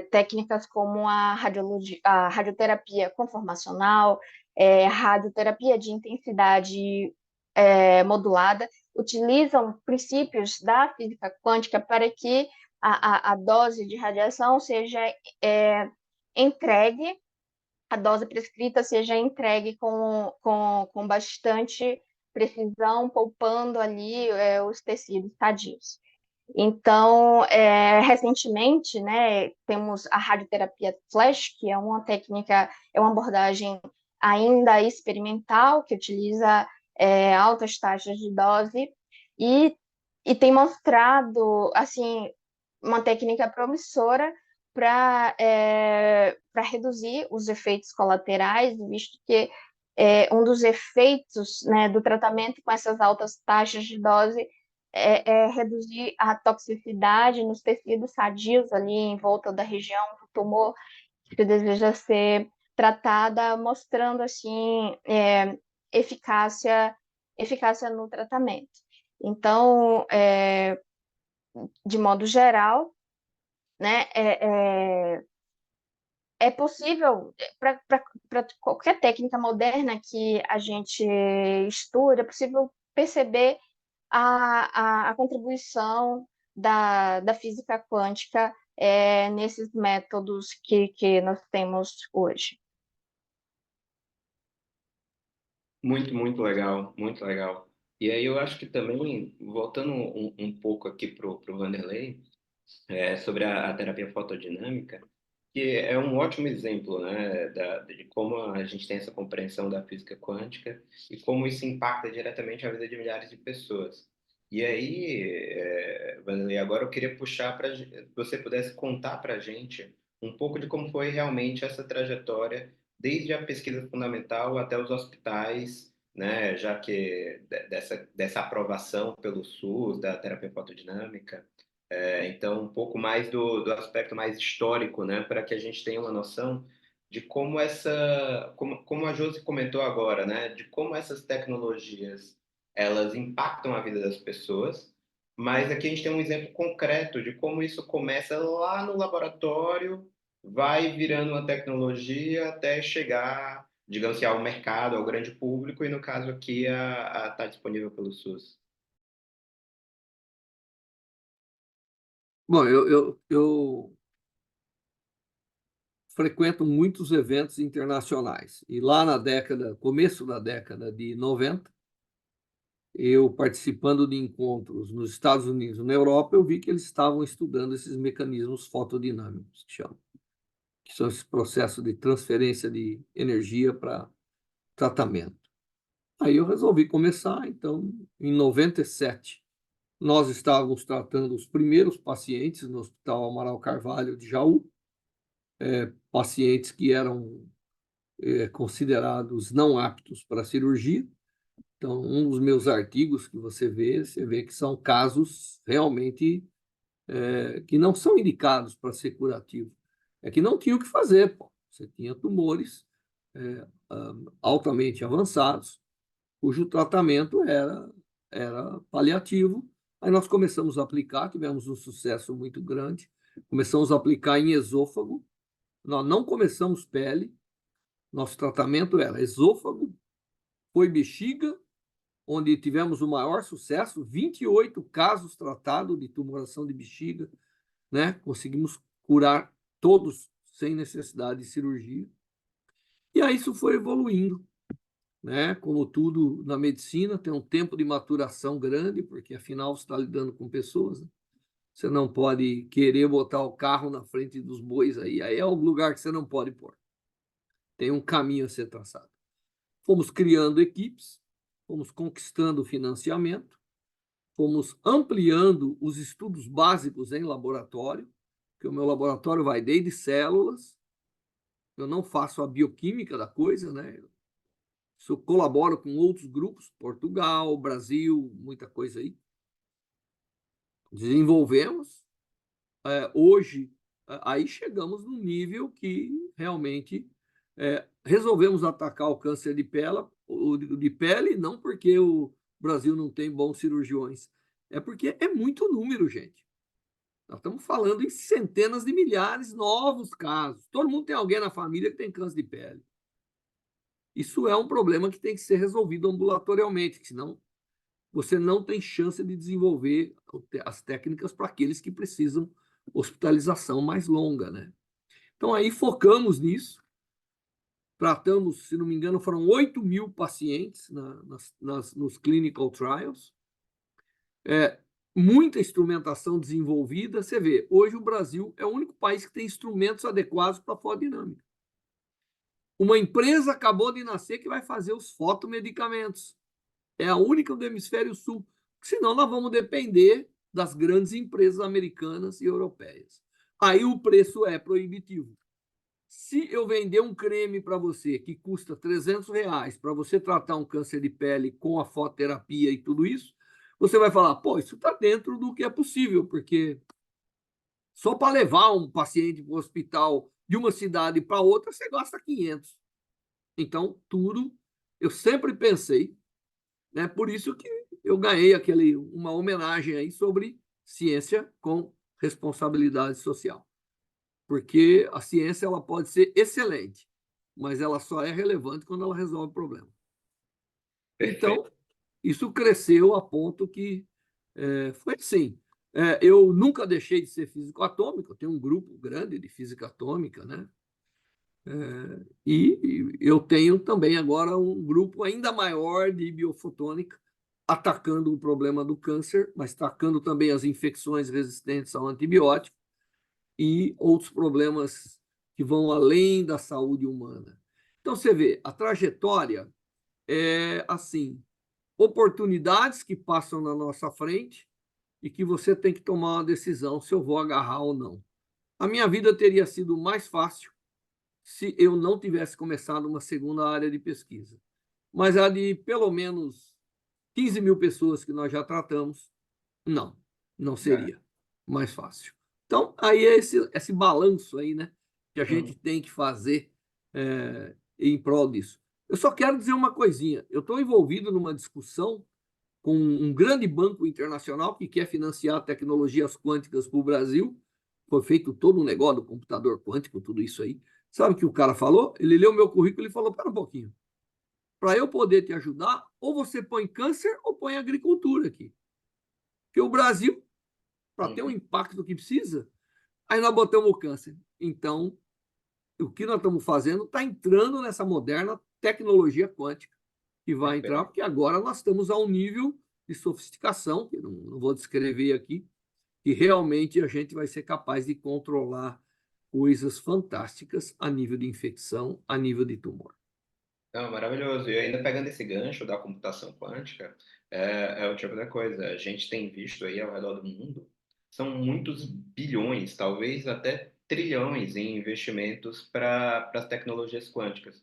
Técnicas como a radioterapia conformacional, radioterapia de intensidade modulada, utilizam princípios da física quântica para que a dose de radiação seja entregue, a dose prescrita seja entregue com bastante precisão, poupando ali os tecidos sadios. Então, recentemente, né, temos a radioterapia flash, que é uma técnica, é uma abordagem ainda experimental, que utiliza altas taxas de dose, e tem mostrado, assim, uma técnica promissora para reduzir os efeitos colaterais, visto que um dos efeitos, né, do tratamento com essas altas taxas de dose é reduzir a toxicidade nos tecidos sadios ali em volta da região do tumor que deseja ser tratada, mostrando assim eficácia no tratamento. Então, de modo geral, né, é possível, para qualquer técnica moderna que a gente estuda, é possível perceber a contribuição da física quântica nesses métodos que nós temos hoje. Muito, muito legal, muito legal. E aí eu acho que também, voltando um pouco aqui para o Vanderlei, sobre a terapia fotodinâmica, que é um ótimo exemplo, né, de como a gente tem essa compreensão da física quântica e como isso impacta diretamente a vida de milhares de pessoas. E aí, Vanderlei, agora eu queria puxar para você pudesse contar para a gente um pouco de como foi realmente essa trajetória, desde a pesquisa fundamental até os hospitais, né, já que dessa aprovação pelo SUS da terapia fotodinâmica. Então, um pouco mais do aspecto mais histórico, né, para que a gente tenha uma noção de como como a Josi comentou agora, né, de como essas tecnologias elas impactam a vida das pessoas, mas aqui a gente tem um exemplo concreto de como isso começa lá no laboratório, vai virando uma tecnologia até chegar, digamos assim, ao mercado, ao grande público, e no caso aqui a tá disponível pelo SUS. Bom, eu frequento muitos eventos internacionais. E lá começo da década de 90, eu participando de encontros nos Estados Unidos e na Europa, eu vi que eles estavam estudando esses mecanismos fotodinâmicos, que são esses processos de transferência de energia para tratamento. Aí eu resolvi começar, então, em 97, nós estávamos tratando os primeiros pacientes no Hospital Amaral Carvalho de Jaú, pacientes que eram considerados não aptos para cirurgia. Então, um dos meus artigos que você vê que são casos realmente que não são indicados para ser curativo. É que não tinha o que fazer, pô. Você tinha tumores altamente avançados, cujo tratamento era paliativo. Aí nós começamos a aplicar, tivemos um sucesso muito grande, começamos a aplicar em esôfago, nós não começamos pele, nosso tratamento era esôfago, foi bexiga, onde tivemos o maior sucesso, 28 casos tratados de tumoração de bexiga, né? Conseguimos curar todos sem necessidade de cirurgia. E aí isso foi evoluindo, né? Como tudo na medicina, tem um tempo de maturação grande, porque afinal você está lidando com pessoas, né? Você não pode querer botar o carro na frente dos bois aí é o lugar que você não pode pôr. Tem um caminho a ser traçado. Fomos criando equipes, fomos conquistando financiamento, fomos ampliando os estudos básicos em laboratório, que o meu laboratório vai desde células, eu não faço a bioquímica da coisa, né? Eu colaboro com outros grupos, Portugal, Brasil, muita coisa aí. Desenvolvemos. Hoje, aí chegamos num nível que realmente resolvemos atacar o câncer de pele, não porque o Brasil não tem bons cirurgiões, é porque é muito número, gente. Nós estamos falando em centenas de milhares de novos casos. Todo mundo tem alguém na família que tem câncer de pele. Isso é um problema que tem que ser resolvido ambulatorialmente, senão você não tem chance de desenvolver as técnicas para aqueles que precisam hospitalização mais longa, né? Então aí focamos nisso, tratamos, se não me engano, foram 8.000 pacientes nos clinical trials, muita instrumentação desenvolvida. Você vê, hoje o Brasil é o único país que tem instrumentos adequados para a fotodinâmica. Uma empresa acabou de nascer que vai fazer os fotomedicamentos. É a única do hemisfério sul. Senão nós vamos depender das grandes empresas americanas e europeias. Aí o preço é proibitivo. Se eu vender um creme para você que custa R$ 300 para você tratar um câncer de pele com a fototerapia e tudo isso, você vai falar, pô, isso está dentro do que é possível, porque só para levar um paciente para o hospital de uma cidade para outra, você gasta 500. Então, tudo, eu sempre pensei, né? Por isso que eu ganhei uma homenagem aí sobre ciência com responsabilidade social. Porque a ciência ela pode ser excelente, mas ela só é relevante quando ela resolve o problema. Então, isso cresceu a ponto que foi assim. Eu nunca deixei de ser físico atômico, eu tenho um grupo grande de física atômica, né? E eu tenho também agora um grupo ainda maior de biofotônica, atacando o problema do câncer, mas atacando também as infecções resistentes ao antibiótico e outros problemas que vão além da saúde humana. Então, você vê, a trajetória é assim, oportunidades que passam na nossa frente e que você tem que tomar uma decisão se eu vou agarrar ou não. A minha vida teria sido mais fácil se eu não tivesse começado uma segunda área de pesquisa. Mas a de pelo menos 15 mil pessoas que nós já tratamos, não seria mais fácil. Então, aí é esse balanço aí, né, que a gente tem que fazer em prol disso. Eu só quero dizer uma coisinha. Eu estou envolvido numa discussão com um grande banco internacional que quer financiar tecnologias quânticas para o Brasil. Foi feito todo um negócio do computador quântico, tudo isso aí. Sabe o que o cara falou? Ele leu meu currículo e falou: pera um pouquinho. Para eu poder te ajudar, ou você põe câncer ou põe agricultura aqui. Porque o Brasil, para ter o impacto que precisa, aí nós botamos o câncer. Então, o que nós estamos fazendo está entrando nessa moderna tecnologia quântica, que vai entrar, porque agora nós estamos a um nível de sofisticação, que não vou descrever aqui, que realmente a gente vai ser capaz de controlar coisas fantásticas a nível de infecção, a nível de tumor. Não, maravilhoso. E ainda pegando esse gancho da computação quântica, é o tipo da coisa. A gente tem visto aí ao redor do mundo, são muitos bilhões, talvez até trilhões em investimentos para as tecnologias quânticas.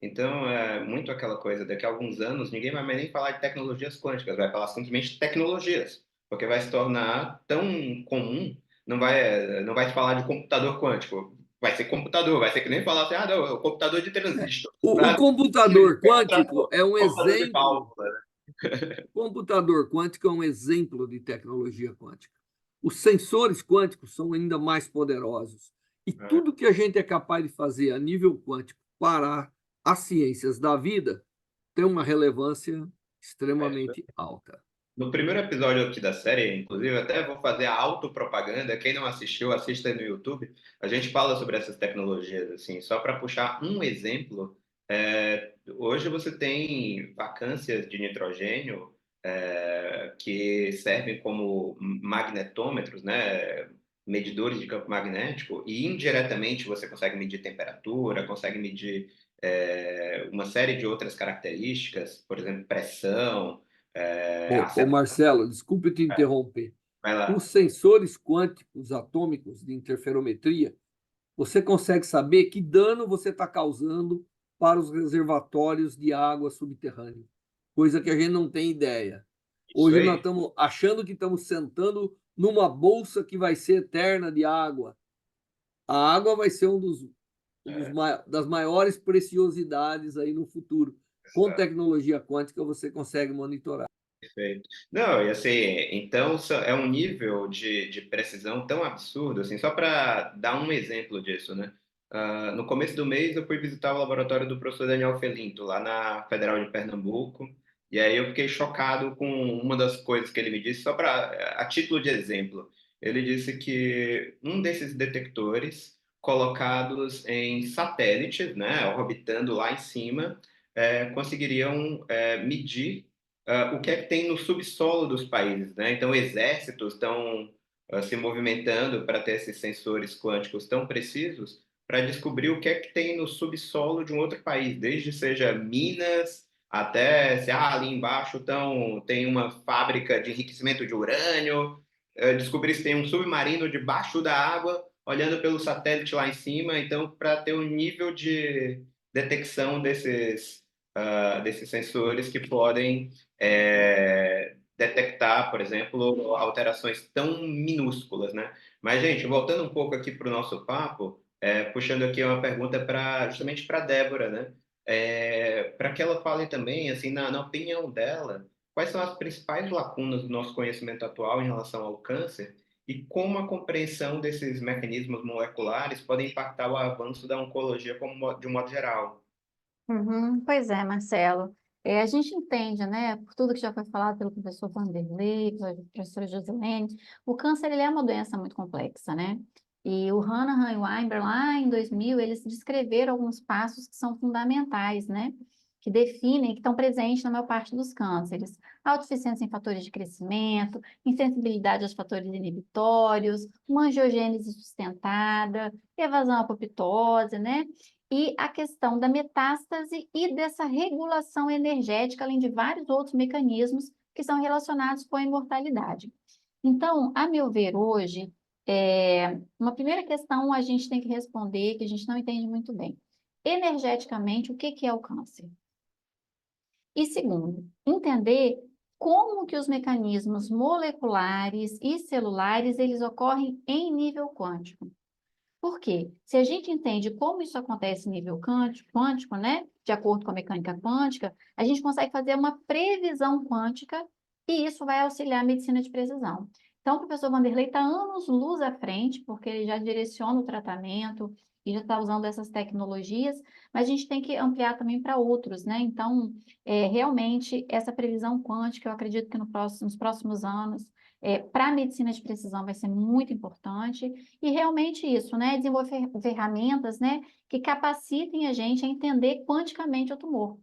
Então, é muito aquela coisa, daqui a alguns anos, ninguém vai mais nem falar de tecnologias quânticas, vai falar simplesmente tecnologias, porque vai se tornar tão comum, não vai se falar de computador quântico, vai ser computador, vai ser que nem falar assim, ah, não, é o computador de transistor. O computador quântico é um Computador de exemplo. válvula, né? O computador quântico é um exemplo de tecnologia quântica. Os sensores quânticos são ainda mais poderosos. E tudo que a gente é capaz de fazer a nível quântico para as ciências da vida tem uma relevância extremamente alta. No primeiro episódio aqui da série, inclusive, até vou fazer a autopropaganda. Quem não assistiu, assista aí no YouTube. A gente fala sobre essas tecnologias, assim, só para puxar um exemplo. Hoje você tem vacâncias de nitrogênio que servem como magnetômetros, né? Medidores de campo magnético, e indiretamente você consegue medir temperatura, consegue medir uma série de outras características, por exemplo, pressão. Ô Marcelo, desculpe te interromper. Vai lá. Os sensores quânticos atômicos de interferometria, você consegue saber que dano você está causando para os reservatórios de água subterrânea, coisa que a gente não tem ideia. Hoje nós estamos achando que estamos sentando numa bolsa que vai ser eterna de água. A água vai ser das maiores preciosidades aí no futuro. Com tecnologia quântica você consegue monitorar. Perfeito. Não, e assim, então é um nível de precisão tão absurdo, assim, só para dar um exemplo disso, né? No começo do mês eu fui visitar o laboratório do professor Daniel Felinto, lá na Federal de Pernambuco, e aí eu fiquei chocado com uma das coisas que ele me disse, só para, a título de exemplo, ele disse que um desses detectores colocados em satélites, né, orbitando lá em cima, conseguiriam medir o que é que tem no subsolo dos países, né? Então, exércitos estão se movimentando para ter esses sensores quânticos tão precisos para descobrir o que é que tem no subsolo de um outro país, desde seja minas até se ali embaixo tem uma fábrica de enriquecimento de urânio, descobrir se tem um submarino debaixo da água, olhando pelo satélite lá em cima, então para ter um nível de detecção desses sensores que podem detectar, por exemplo, alterações tão minúsculas, né? Mas, gente, voltando um pouco aqui para o nosso papo, puxando aqui uma pergunta justamente para a Débora, né? Para que ela fale também, assim, na opinião dela, quais são as principais lacunas do nosso conhecimento atual em relação ao câncer e como a compreensão desses mecanismos moleculares pode impactar o avanço da oncologia de um modo geral. Pois é, Marcelo. A gente entende, né, por tudo que já foi falado pelo professor Vanderlei, pela professora Josilene, o câncer ele é uma doença muito complexa, né? E o Hanahan e o Weinberg, lá em 2000, eles descreveram alguns passos que são fundamentais, né? Que definem, que estão presentes na maior parte dos cânceres. Autossuficiência em fatores de crescimento, insensibilidade aos fatores inibitórios, uma angiogênese sustentada, evasão apoptose, né? E a questão da metástase e dessa regulação energética, além de vários outros mecanismos que são relacionados com a imortalidade. Então, a meu ver, hoje, uma primeira questão a gente tem que responder, que a gente não entende muito bem. Energeticamente, o que é o câncer? E segundo, entender como que os mecanismos moleculares e celulares, eles ocorrem em nível quântico. Por quê? Se a gente entende como isso acontece em nível quântico, né, de acordo com a mecânica quântica, a gente consegue fazer uma previsão quântica e isso vai auxiliar a medicina de precisão. Então, o professor Vanderlei está anos-luz à frente, porque ele já direciona o tratamento e já está usando essas tecnologias, mas a gente tem que ampliar também para outros, né? Então, realmente, essa previsão quântica, eu acredito que nos próximos anos, para a medicina de precisão vai ser muito importante, e realmente isso, né? Desenvolver ferramentas, né, que capacitem a gente a entender quanticamente o tumor,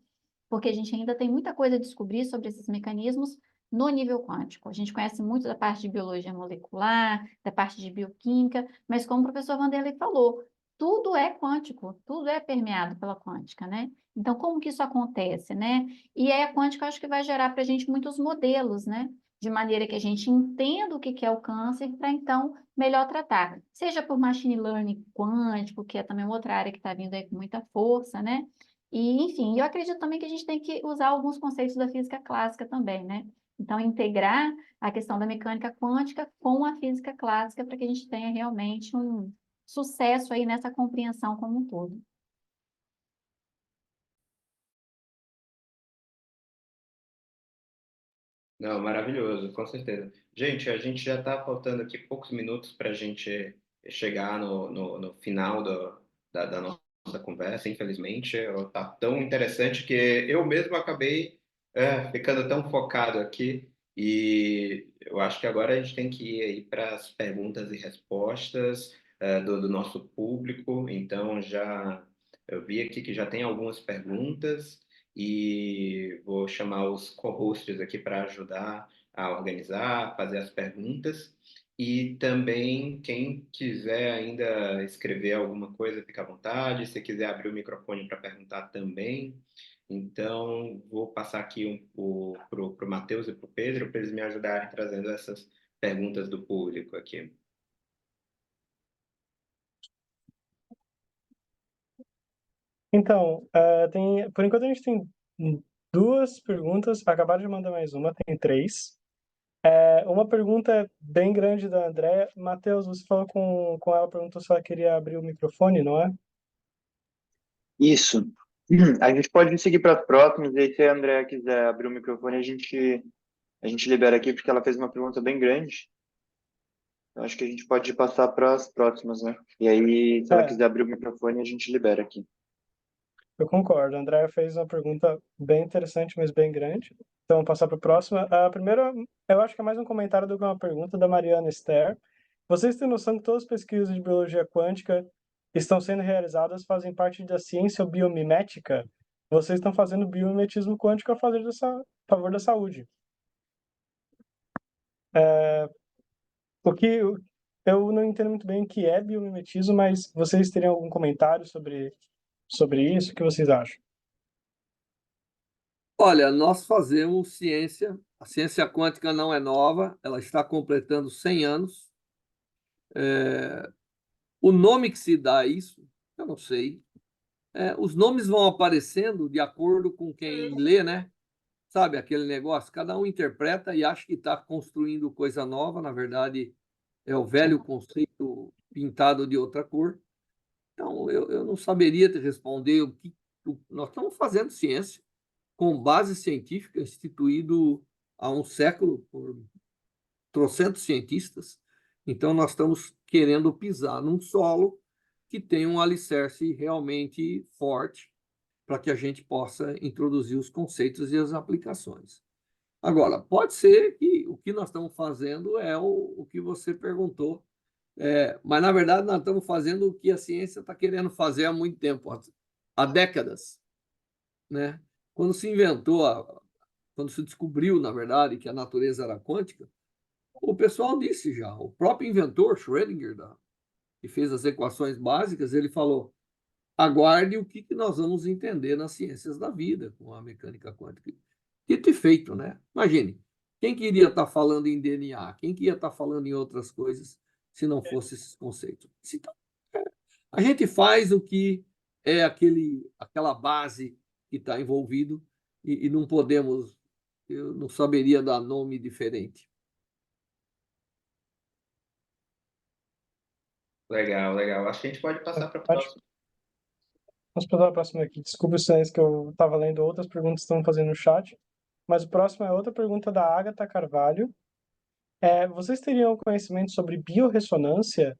porque a gente ainda tem muita coisa a descobrir sobre esses mecanismos no nível quântico. A gente conhece muito da parte de biologia molecular, da parte de bioquímica, mas como o professor Vanderlei falou, tudo é quântico, tudo é permeado pela quântica, né? Então, como que isso acontece, né? E aí a quântica, eu acho que vai gerar para a gente muitos modelos, né? De maneira que a gente entenda o que é o câncer para, então, melhor tratar. Seja por machine learning quântico, que é também outra área que está vindo aí com muita força, né? E, enfim, eu acredito também que a gente tem que usar alguns conceitos da física clássica também, né? Então, integrar a questão da mecânica quântica com a física clássica para que a gente tenha realmente um sucesso aí nessa compreensão como um todo. Não, maravilhoso, com certeza. Gente, a gente já está faltando aqui poucos minutos para a gente chegar no final da nossa conversa, infelizmente. Está tão interessante que eu mesmo acabei ficando tão focado aqui. E eu acho que agora a gente tem que ir aí para as perguntas e respostas do nosso público. Então, eu vi aqui que já tem algumas perguntas e vou chamar os co-hosts aqui para ajudar a organizar, fazer as perguntas. E também, quem quiser ainda escrever alguma coisa, fica à vontade. Se quiser abrir o microfone para perguntar também. Então, vou passar aqui para o Matheus e para o Pedro, para eles me ajudarem trazendo essas perguntas do público aqui. Então, por enquanto a gente tem duas perguntas, acabaram de mandar mais uma, tem três. Uma pergunta bem grande da Andréia. Matheus, você falou com ela, perguntou se ela queria abrir o microfone, não é? Isso. A gente pode seguir para as próximas, e aí se a Andrea quiser abrir o microfone, a gente libera aqui, porque ela fez uma pergunta bem grande. Eu acho que a gente pode passar para as próximas, né? E aí, se ela quiser abrir o microfone, a gente libera aqui. Eu concordo. A Andréia fez uma pergunta bem interessante, mas bem grande. Então, vamos passar para a próxima. A primeira, eu acho que é mais um comentário do que uma pergunta da Mariana Esther. Vocês têm noção que todas as pesquisas de biologia quântica estão sendo realizadas, fazem parte da ciência biomimética? Vocês estão fazendo biomimetismo quântico a favor da saúde. O que eu não entendo muito bem o que é biomimetismo, mas vocês teriam algum comentário sobre isso? O que vocês acham? Olha, nós fazemos ciência, a ciência quântica não é nova, ela está completando 100 anos. O nome que se dá a isso, eu não sei. Os nomes vão aparecendo de acordo com quem lê, né? Sabe aquele negócio? Cada um interpreta e acha que está construindo coisa nova, na verdade é o velho conceito pintado de outra cor. Então, eu não saberia te responder nós estamos fazendo ciência com base científica, instituído há um século por trocentos cientistas. Então, nós estamos querendo pisar num solo que tem um alicerce realmente forte para que a gente possa introduzir os conceitos e as aplicações. Agora, pode ser que o que nós estamos fazendo é o que você perguntou, Mas, na verdade, nós estamos fazendo o que a ciência está querendo fazer há muito tempo, há décadas, né? Quando se inventou, quando se descobriu, na verdade, que a natureza era quântica, o pessoal disse já, o próprio inventor, Schrödinger, que fez as equações básicas, ele falou: aguarde o que nós vamos entender nas ciências da vida com a mecânica quântica. Dito e feito, né? Imagine, quem que iria estar falando em DNA? Quem que ia estar falando em outras coisas se não fosse esses conceitos? Então, a gente faz o que é aquela base que está envolvido e não podemos, eu não saberia dar nome diferente. Legal, legal. Acho que a gente pode passar para a Pode. próxima. Vamos passar a próxima aqui. Desculpe o silêncio que eu estava lendo outras perguntas que estão fazendo no chat. Mas o próximo é outra pergunta da Agatha Carvalho. Vocês teriam conhecimento sobre biorressonância?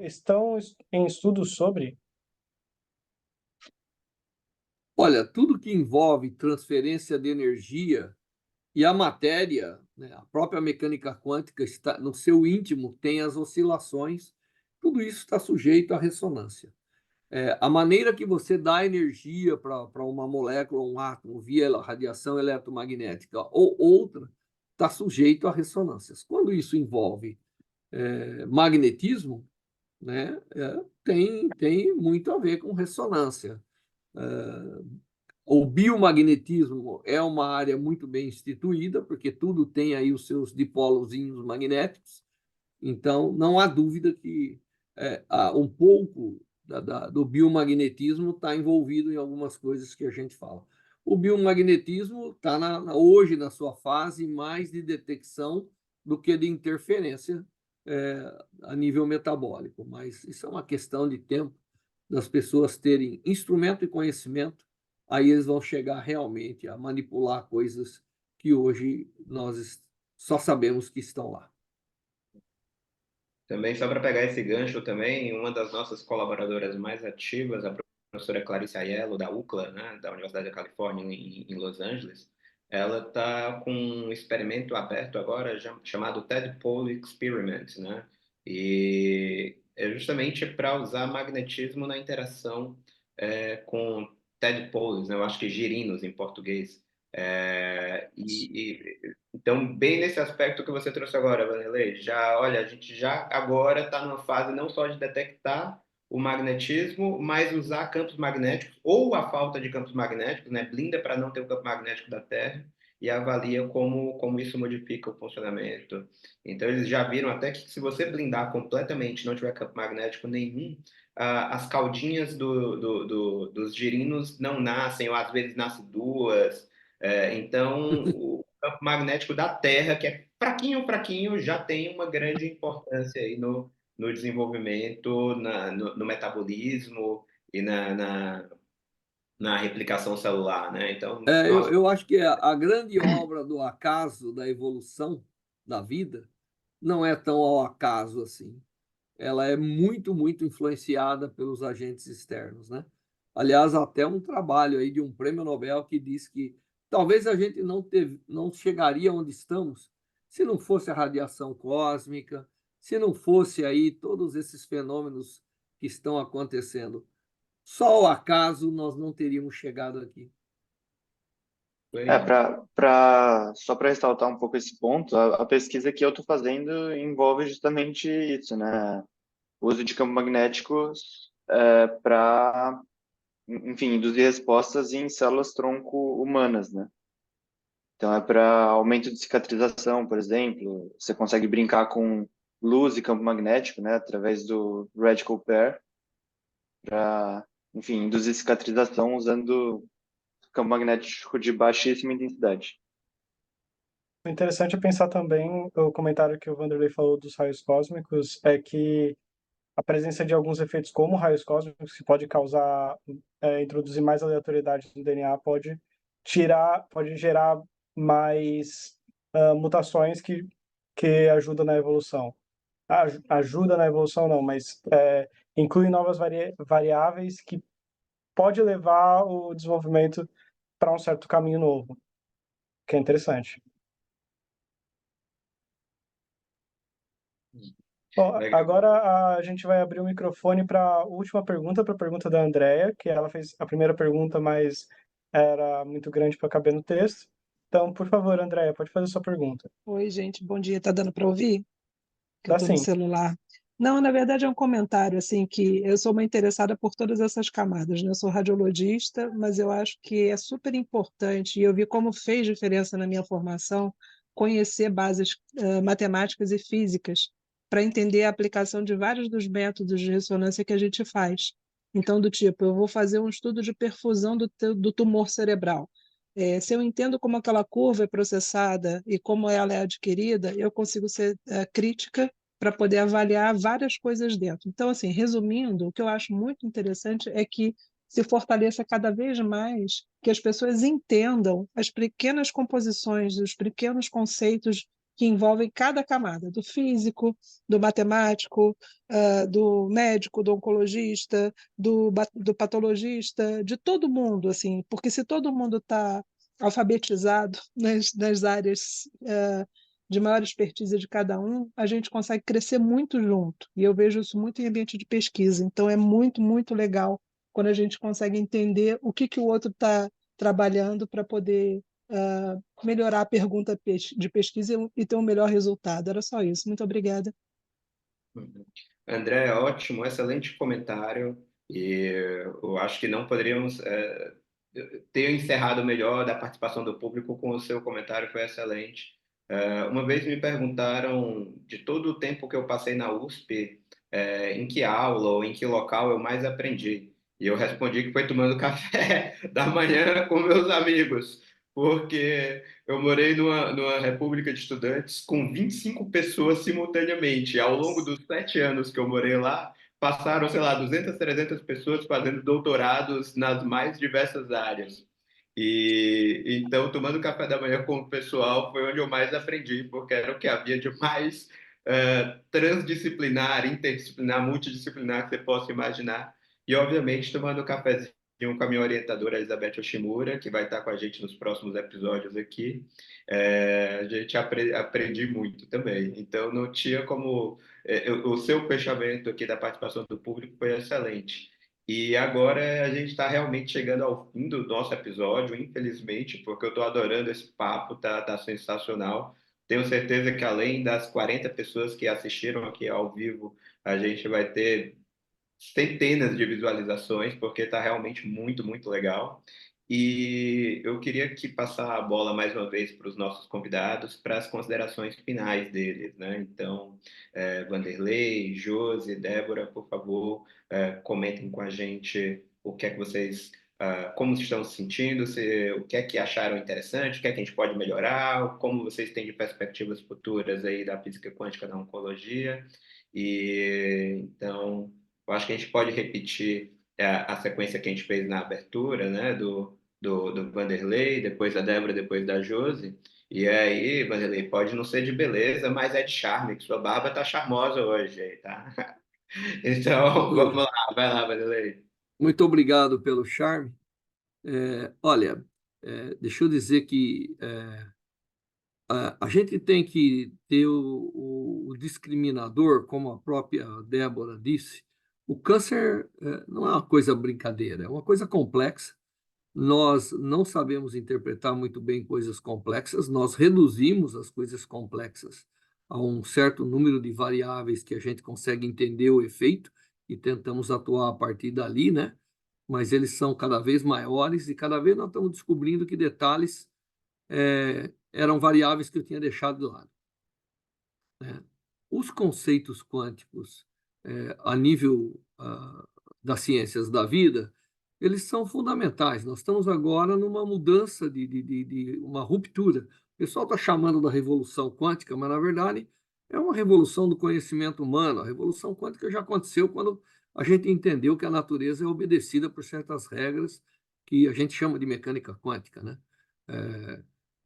Estão em estudos sobre? Olha, tudo que envolve transferência de energia e a matéria, né, a própria mecânica quântica está no seu íntimo, tem as oscilações, tudo isso está sujeito à ressonância. A maneira que você dá energia para uma molécula, um átomo, via radiação eletromagnética ou outra, está sujeito a ressonâncias. Quando isso envolve magnetismo, né, tem muito a ver com ressonância. O biomagnetismo é uma área muito bem instituída, porque tudo tem aí os seus dipolozinhos magnéticos, então não há dúvida que um pouco do biomagnetismo está envolvido em algumas coisas que a gente fala. O biomagnetismo está hoje na sua fase mais de detecção do que de interferência a nível metabólico, mas isso é uma questão de tempo das pessoas terem instrumento e conhecimento, aí eles vão chegar realmente a manipular coisas que hoje nós só sabemos que estão lá. Também, só para pegar esse gancho também, uma das nossas colaboradoras mais ativas, a professora Clarice Aiello, da UCLA, né, da Universidade da Califórnia, em Los Angeles, ela está com um experimento aberto agora chamado Tadpole Experiment, né? E é justamente para usar magnetismo na interação com tadpoles, né? Eu acho que girinos em português. Então, bem nesse aspecto que você trouxe agora, Vanderlei, olha, a gente já agora está numa fase não só de detectar o magnetismo, mas usar campos magnéticos ou a falta de campos magnéticos, né? Blinda para não ter o campo magnético da Terra e avalia como isso modifica o funcionamento. Então, eles já viram até que se você blindar completamente, não tiver campo magnético nenhum, as caudinhas dos girinos não nascem, ou às vezes nascem duas. Então, o campo magnético da Terra, que é fraquinho, fraquinho, já tem uma grande importância aí no desenvolvimento, no metabolismo e na replicação celular, né? Então, nossa, Eu acho que a grande obra do acaso, da evolução da vida, não é tão ao acaso assim. Ela é muito, muito influenciada pelos agentes externos, né? Aliás, até um trabalho aí de um prêmio Nobel que diz que talvez a gente não chegaria onde estamos se não fosse a radiação cósmica, se não fosse aí todos esses fenômenos que estão acontecendo. Só ao acaso nós não teríamos chegado aqui. Só para ressaltar um pouco esse ponto, a pesquisa que eu estou fazendo envolve justamente isso, né? O uso de campos magnéticos para, enfim, induzir respostas em células-tronco humanas, né? Então, é para aumento de cicatrização, por exemplo. Você consegue brincar com luz e campo magnético, né? Através do radical pair, para, enfim, induzir cicatrização usando campo magnético de baixíssima intensidade. O interessante é pensar também, o comentário que o Vanderlei falou dos raios cósmicos, é que a presença de alguns efeitos como raios cósmicos, que pode causar, introduzir mais aleatoriedade no DNA, pode gerar mais mutações que ajudam na evolução. Ajuda na evolução não, mas inclui novas variáveis que pode levar o desenvolvimento para um certo caminho novo, que é interessante. Bom, Legal. agora a gente vai abrir o microfone para a última pergunta, para a pergunta da Andrea, que ela fez a primeira pergunta, mas era muito grande para caber no texto. Então, por favor, Andrea, pode fazer sua pergunta. Oi, gente, bom dia. Tá dando para ouvir? Que eu Dá estou no sim. celular. Não, na verdade é um comentário, assim, que eu sou uma interessada por todas essas camadas, né? Eu sou radiologista, mas eu acho que é super importante, e eu vi como fez diferença na minha formação, conhecer bases matemáticas e físicas para entender a aplicação de vários dos métodos de ressonância que a gente faz. Então, do tipo, eu vou fazer um estudo de perfusão do tumor cerebral. Se eu entendo como aquela curva é processada e como ela é adquirida, eu consigo ser crítica para poder avaliar várias coisas dentro. Então, assim, resumindo, o que eu acho muito interessante é que se fortaleça cada vez mais que as pessoas entendam as pequenas composições, os pequenos conceitos que envolvem cada camada, do físico, do matemático, do médico, do oncologista, do patologista, de todo mundo, assim, porque se todo mundo está alfabetizado nas áreas de maior expertise de cada um, a gente consegue crescer muito junto. E eu vejo isso muito em ambiente de pesquisa. Então, é muito, muito legal quando a gente consegue entender o que o outro está trabalhando para poder melhorar a pergunta de pesquisa e ter um melhor resultado. Era só isso. Muito obrigada. Uhum. André, ótimo, excelente comentário. E eu acho que não poderíamos ter encerrado melhor da participação do público com o seu comentário, foi excelente. Uma vez me perguntaram de todo o tempo que eu passei na USP, em que aula ou em que local eu mais aprendi. E eu respondi que foi tomando café da manhã com meus amigos, porque eu morei numa república de estudantes com 25 pessoas simultaneamente. Ao longo dos 7 anos que eu morei lá, passaram, sei lá, 200, 300 pessoas fazendo doutorados nas mais diversas áreas. E então, tomando café da manhã com o pessoal foi onde eu mais aprendi, porque era o que havia de mais transdisciplinar, interdisciplinar, multidisciplinar que você possa imaginar. E, obviamente, tomando cafezinho com a minha orientadora, Elizabeth Oshimura, que vai estar com a gente nos próximos episódios aqui. A gente aprendi muito também. Então, não tinha como... o seu fechamento aqui da participação do público foi excelente. E agora a gente está realmente chegando ao fim do nosso episódio, infelizmente, porque eu estou adorando esse papo, tá sensacional. Tenho certeza que além das 40 pessoas que assistiram aqui ao vivo, a gente vai ter centenas de visualizações, porque está realmente muito, muito legal. E eu queria que passar a bola mais uma vez para os nossos convidados, para as considerações finais deles, né? Então, Vanderlei, Josi, Débora, por favor, comentem com a gente o que é que vocês, como estão se sentindo, o que é que acharam interessante, o que é que a gente pode melhorar, como vocês têm de perspectivas futuras aí da física quântica da oncologia. E então eu acho que a gente pode repetir a sequência que a gente fez na abertura, né? Do Vanderlei, depois da Débora, depois da Josi. E aí, Vanderlei, pode não ser de beleza, mas é de charme, que sua barba tá charmosa hoje, aí, tá? Então, vamos Muito, lá, vai lá, Vanderlei. muito obrigado pelo charme. Olha, deixa eu dizer que a gente tem que ter o discriminador, como a própria Débora disse. O câncer não é uma coisa brincadeira, é uma coisa complexa. Nós não sabemos interpretar muito bem coisas complexas, nós reduzimos as coisas complexas a um certo número de variáveis que a gente consegue entender o efeito e tentamos atuar a partir dali, né? Mas eles são cada vez maiores e cada vez nós estamos descobrindo que detalhes eram variáveis que eu tinha deixado de lado, né? Os conceitos quânticos, a nível das ciências da vida, eles são fundamentais. Nós estamos agora numa mudança de uma ruptura. O pessoal está chamando da revolução quântica, mas, na verdade, é uma revolução do conhecimento humano. A revolução quântica já aconteceu quando a gente entendeu que a natureza é obedecida por certas regras que a gente chama de mecânica quântica, né?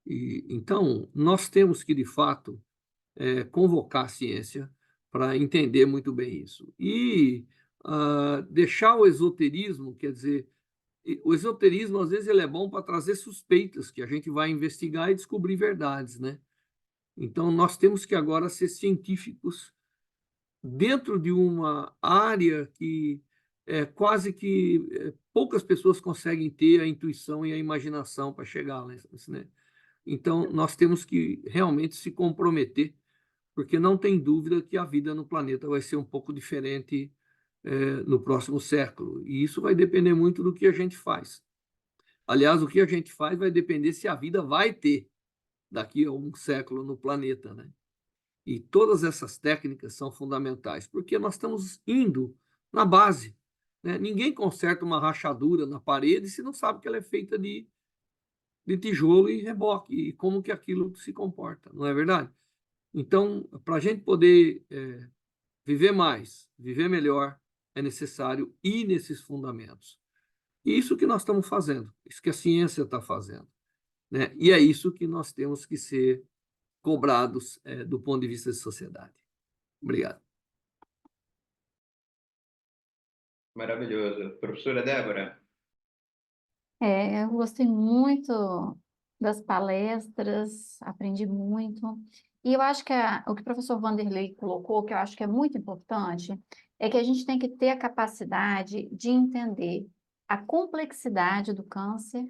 Então, nós temos que, de fato, convocar a ciência para entender muito bem isso. E deixar o esoterismo, quer dizer, o esoterismo, às vezes, ele é bom para trazer suspeitas, que a gente vai investigar e descobrir verdades, né? Então, nós temos que agora ser científicos dentro de uma área que quase que poucas pessoas conseguem ter a intuição e a imaginação para chegar lá, né? Então, nós temos que realmente se comprometer, porque não tem dúvida que a vida no planeta vai ser um pouco diferente no próximo século. E isso vai depender muito do que a gente faz. Aliás, o que a gente faz vai depender se a vida vai ter daqui a um século no planeta, né? E todas essas técnicas são fundamentais, porque nós estamos indo na base, né? Ninguém conserta uma rachadura na parede se não sabe que ela é feita de tijolo e reboque, e como que aquilo se comporta, não é verdade? Então, para a gente poder viver mais, viver melhor, é necessário ir nesses fundamentos. E isso que nós estamos fazendo, isso que a ciência está fazendo, né? E é isso que nós temos que ser cobrados do ponto de vista de sociedade. Obrigado. Maravilhoso. Professora Débora, Eu gostei muito das palestras, aprendi muito. E eu acho que o que o professor Vanderlei colocou, que eu acho que é muito importante, é que a gente tem que ter a capacidade de entender a complexidade do câncer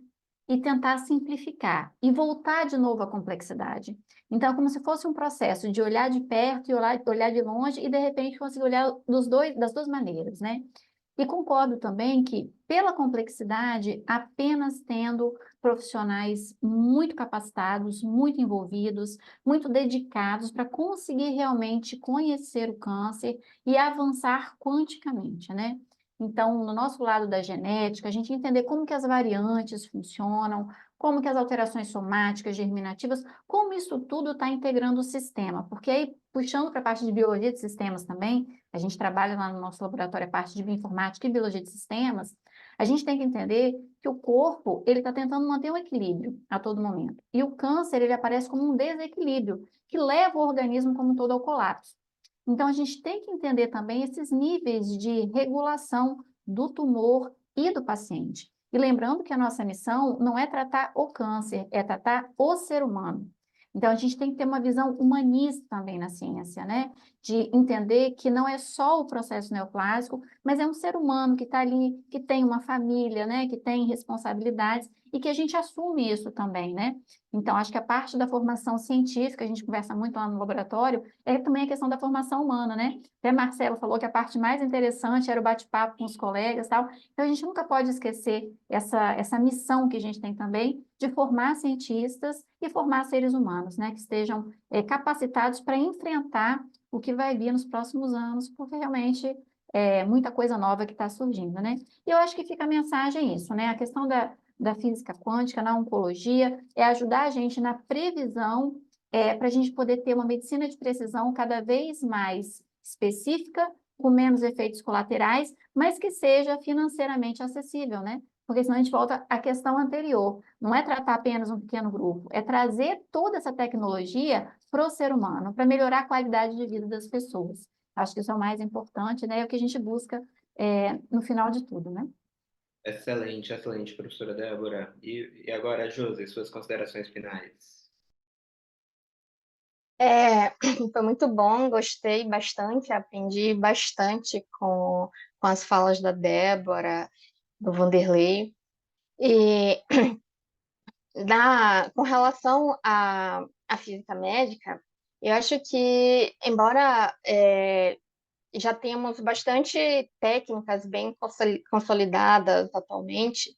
e tentar simplificar e voltar de novo à complexidade. Então, é como se fosse um processo de olhar de perto e olhar de longe e, de repente, conseguir olhar das duas maneiras, né? E concordo também que, pela complexidade, apenas tendo profissionais muito capacitados, muito envolvidos, muito dedicados para conseguir realmente conhecer o câncer e avançar quanticamente, né? Então, no nosso lado da genética, a gente entender como que as variantes funcionam, como que as alterações somáticas, germinativas, como isso tudo está integrando o sistema. Porque aí, puxando para a parte de biologia de sistemas também, a gente trabalha lá no nosso laboratório a parte de bioinformática e biologia de sistemas, a gente tem que entender que o corpo, ele está tentando manter um equilíbrio a todo momento. E o câncer, ele aparece como um desequilíbrio, que leva o organismo como um todo ao colapso. Então, a gente tem que entender também esses níveis de regulação do tumor e do paciente. E lembrando que a nossa missão não é tratar o câncer, é tratar o ser humano. Então, a gente tem que ter uma visão humanista também na ciência, né? De entender que não é só o processo neoplásico, mas é um ser humano que está ali, que tem uma família, né? Que tem responsabilidades e que a gente assume isso também, né? Então, acho que a parte da formação científica, a gente conversa muito lá no laboratório, é também a questão da formação humana, né? Até Marcelo falou que a parte mais interessante era o bate-papo com os colegas e tal. Então, a gente nunca pode esquecer essa missão que a gente tem também de formar cientistas e formar seres humanos, né? Que estejam capacitados para enfrentar o que vai vir nos próximos anos, porque realmente é muita coisa nova que está surgindo, né? E eu acho que fica a mensagem isso, né? A questão da física quântica na oncologia é ajudar a gente na previsão para a gente poder ter uma medicina de precisão cada vez mais específica, com menos efeitos colaterais, mas que seja financeiramente acessível, né? Porque senão a gente volta à questão anterior. Não é tratar apenas um pequeno grupo, é trazer toda essa tecnologia para o ser humano, para melhorar a qualidade de vida das pessoas. Acho que isso é o mais importante, né? É o que a gente busca no final de tudo, né? excelente, excelente, professora Débora. E agora, Josi, suas considerações finais. Foi muito bom, gostei bastante, aprendi bastante com as falas da Débora, do Vanderlei. E com relação à física médica, eu acho que, embora já tenhamos bastante técnicas bem consolidadas atualmente,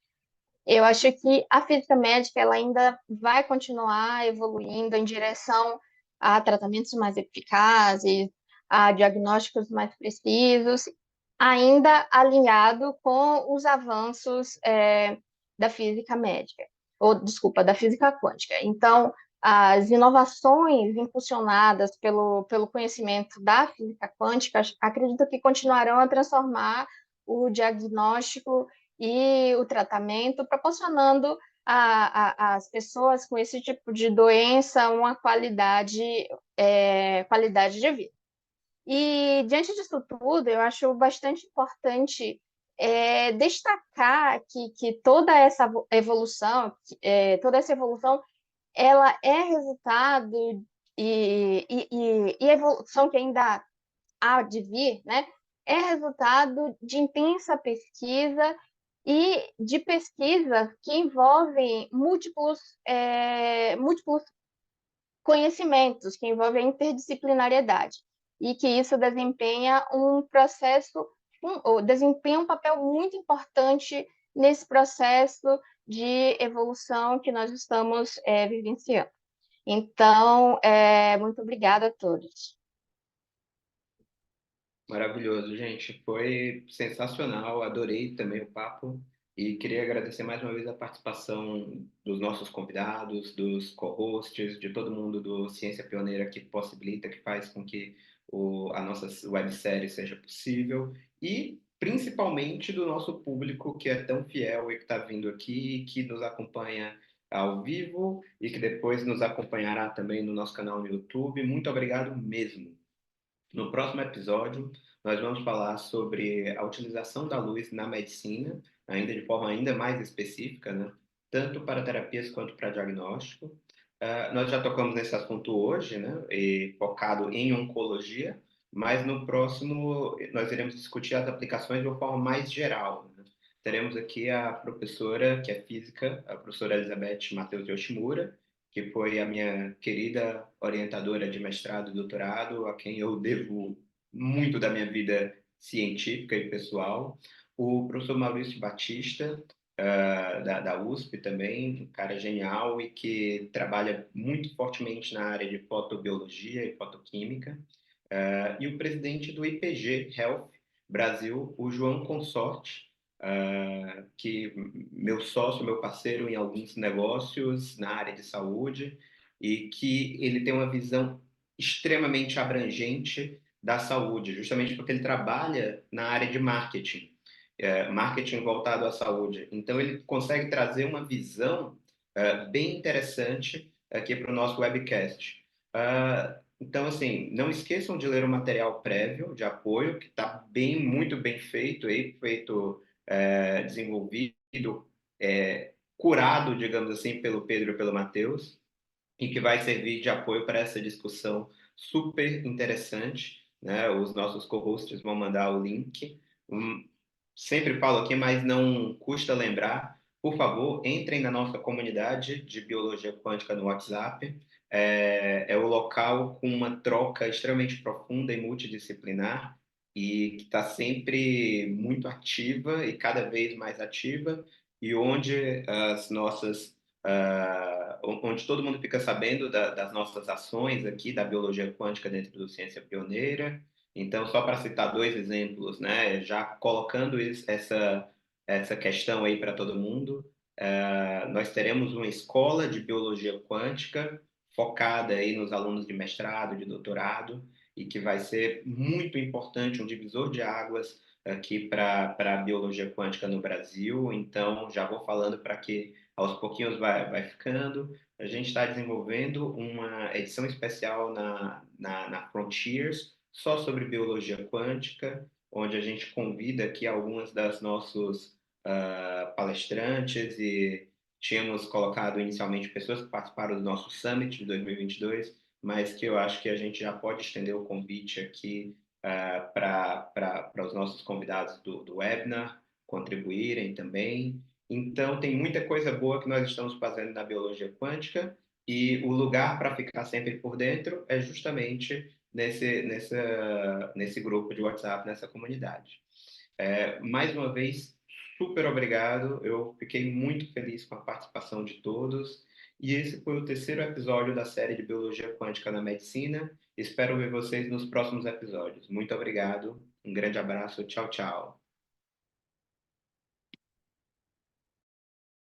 eu acho que a física médica ela ainda vai continuar evoluindo em direção a tratamentos mais eficazes, a diagnósticos mais precisos, ainda alinhado com os avanços da física médica, ou desculpa, da física quântica. Então, as inovações impulsionadas pelo conhecimento da física quântica, acredito que continuarão a transformar o diagnóstico e o tratamento, proporcionando às pessoas com esse tipo de doença uma qualidade de vida. E, diante disso tudo, eu acho bastante importante destacar que toda essa evolução, ela é resultado e evolução que ainda há de vir, né, é resultado de intensa pesquisa e de pesquisas que envolvem múltiplos conhecimentos, que envolvem a interdisciplinariedade, e que isso desempenha desempenha um papel muito importante nesse processo de evolução que nós estamos vivenciando. Então, muito obrigada a todos. Maravilhoso, gente. Foi sensacional. Adorei também o papo. E queria agradecer mais uma vez a participação dos nossos convidados, dos co-hosts, de todo mundo do Ciência Pioneira que possibilita, que faz com que a nossa websérie seja possível. E principalmente do nosso público que é tão fiel e que está vindo aqui, que nos acompanha ao vivo e que depois nos acompanhará também no nosso canal no YouTube. Muito obrigado mesmo. No próximo episódio, nós vamos falar sobre a utilização da luz na medicina, ainda de forma ainda mais específica, né? Tanto para terapias quanto para diagnóstico. Nós já tocamos nesse assunto hoje, né? E focado em oncologia, mas no próximo nós iremos discutir as aplicações de uma forma mais geral, né? Teremos aqui a professora, que é física, a professora Elizabeth Matheus Yoshimura, que foi a minha querida orientadora de mestrado e doutorado, a quem eu devo muito da minha vida científica e pessoal. O professor Maurício Batista, da USP também, um cara genial e que trabalha muito fortemente na área de fotobiologia e fotoquímica. E o presidente do IPG Health Brasil, o João Consorte, que meu sócio, meu parceiro em alguns negócios na área de saúde, e que ele tem uma visão extremamente abrangente da saúde, justamente porque ele trabalha na área de marketing, marketing voltado à saúde. Então, ele consegue trazer uma visão bem interessante aqui para o nosso webcast. Então, assim, não esqueçam de ler o material prévio de apoio, que está muito bem feito, desenvolvido, curado, digamos assim, pelo Pedro e pelo Matheus, e que vai servir de apoio para essa discussão super interessante, né? Os nossos co-hosts vão mandar o link. Sempre falo aqui, mas não custa lembrar, por favor, entrem na nossa comunidade de biologia quântica no WhatsApp. É o local com uma troca extremamente profunda e multidisciplinar e que está sempre muito ativa e cada vez mais ativa, e onde onde todo mundo fica sabendo das nossas ações aqui da biologia quântica dentro do Ciência Pioneira. Então, só para citar dois exemplos, né, já colocando essa questão aí para todo mundo, nós teremos uma escola de biologia quântica focada aí nos alunos de mestrado, de doutorado, e que vai ser muito importante, um divisor de águas aqui para a biologia quântica no Brasil. Então, já vou falando para que aos pouquinhos vai ficando. A gente está desenvolvendo uma edição especial na Frontiers, só sobre biologia quântica, onde a gente convida aqui algumas das nossos palestrantes, e tínhamos colocado inicialmente pessoas que participaram do nosso Summit de 2022, mas que eu acho que a gente já pode estender o convite aqui para os nossos convidados do webinar contribuírem também. Então, tem muita coisa boa que nós estamos fazendo na biologia quântica, e o lugar para ficar sempre por dentro é justamente nesse grupo de WhatsApp, nessa comunidade. Mais uma vez, super obrigado. Eu fiquei muito feliz com a participação de todos. E esse foi o terceiro episódio da série de Biologia Quântica na Medicina. Espero ver vocês nos próximos episódios. Muito obrigado. Um grande abraço. Tchau, tchau.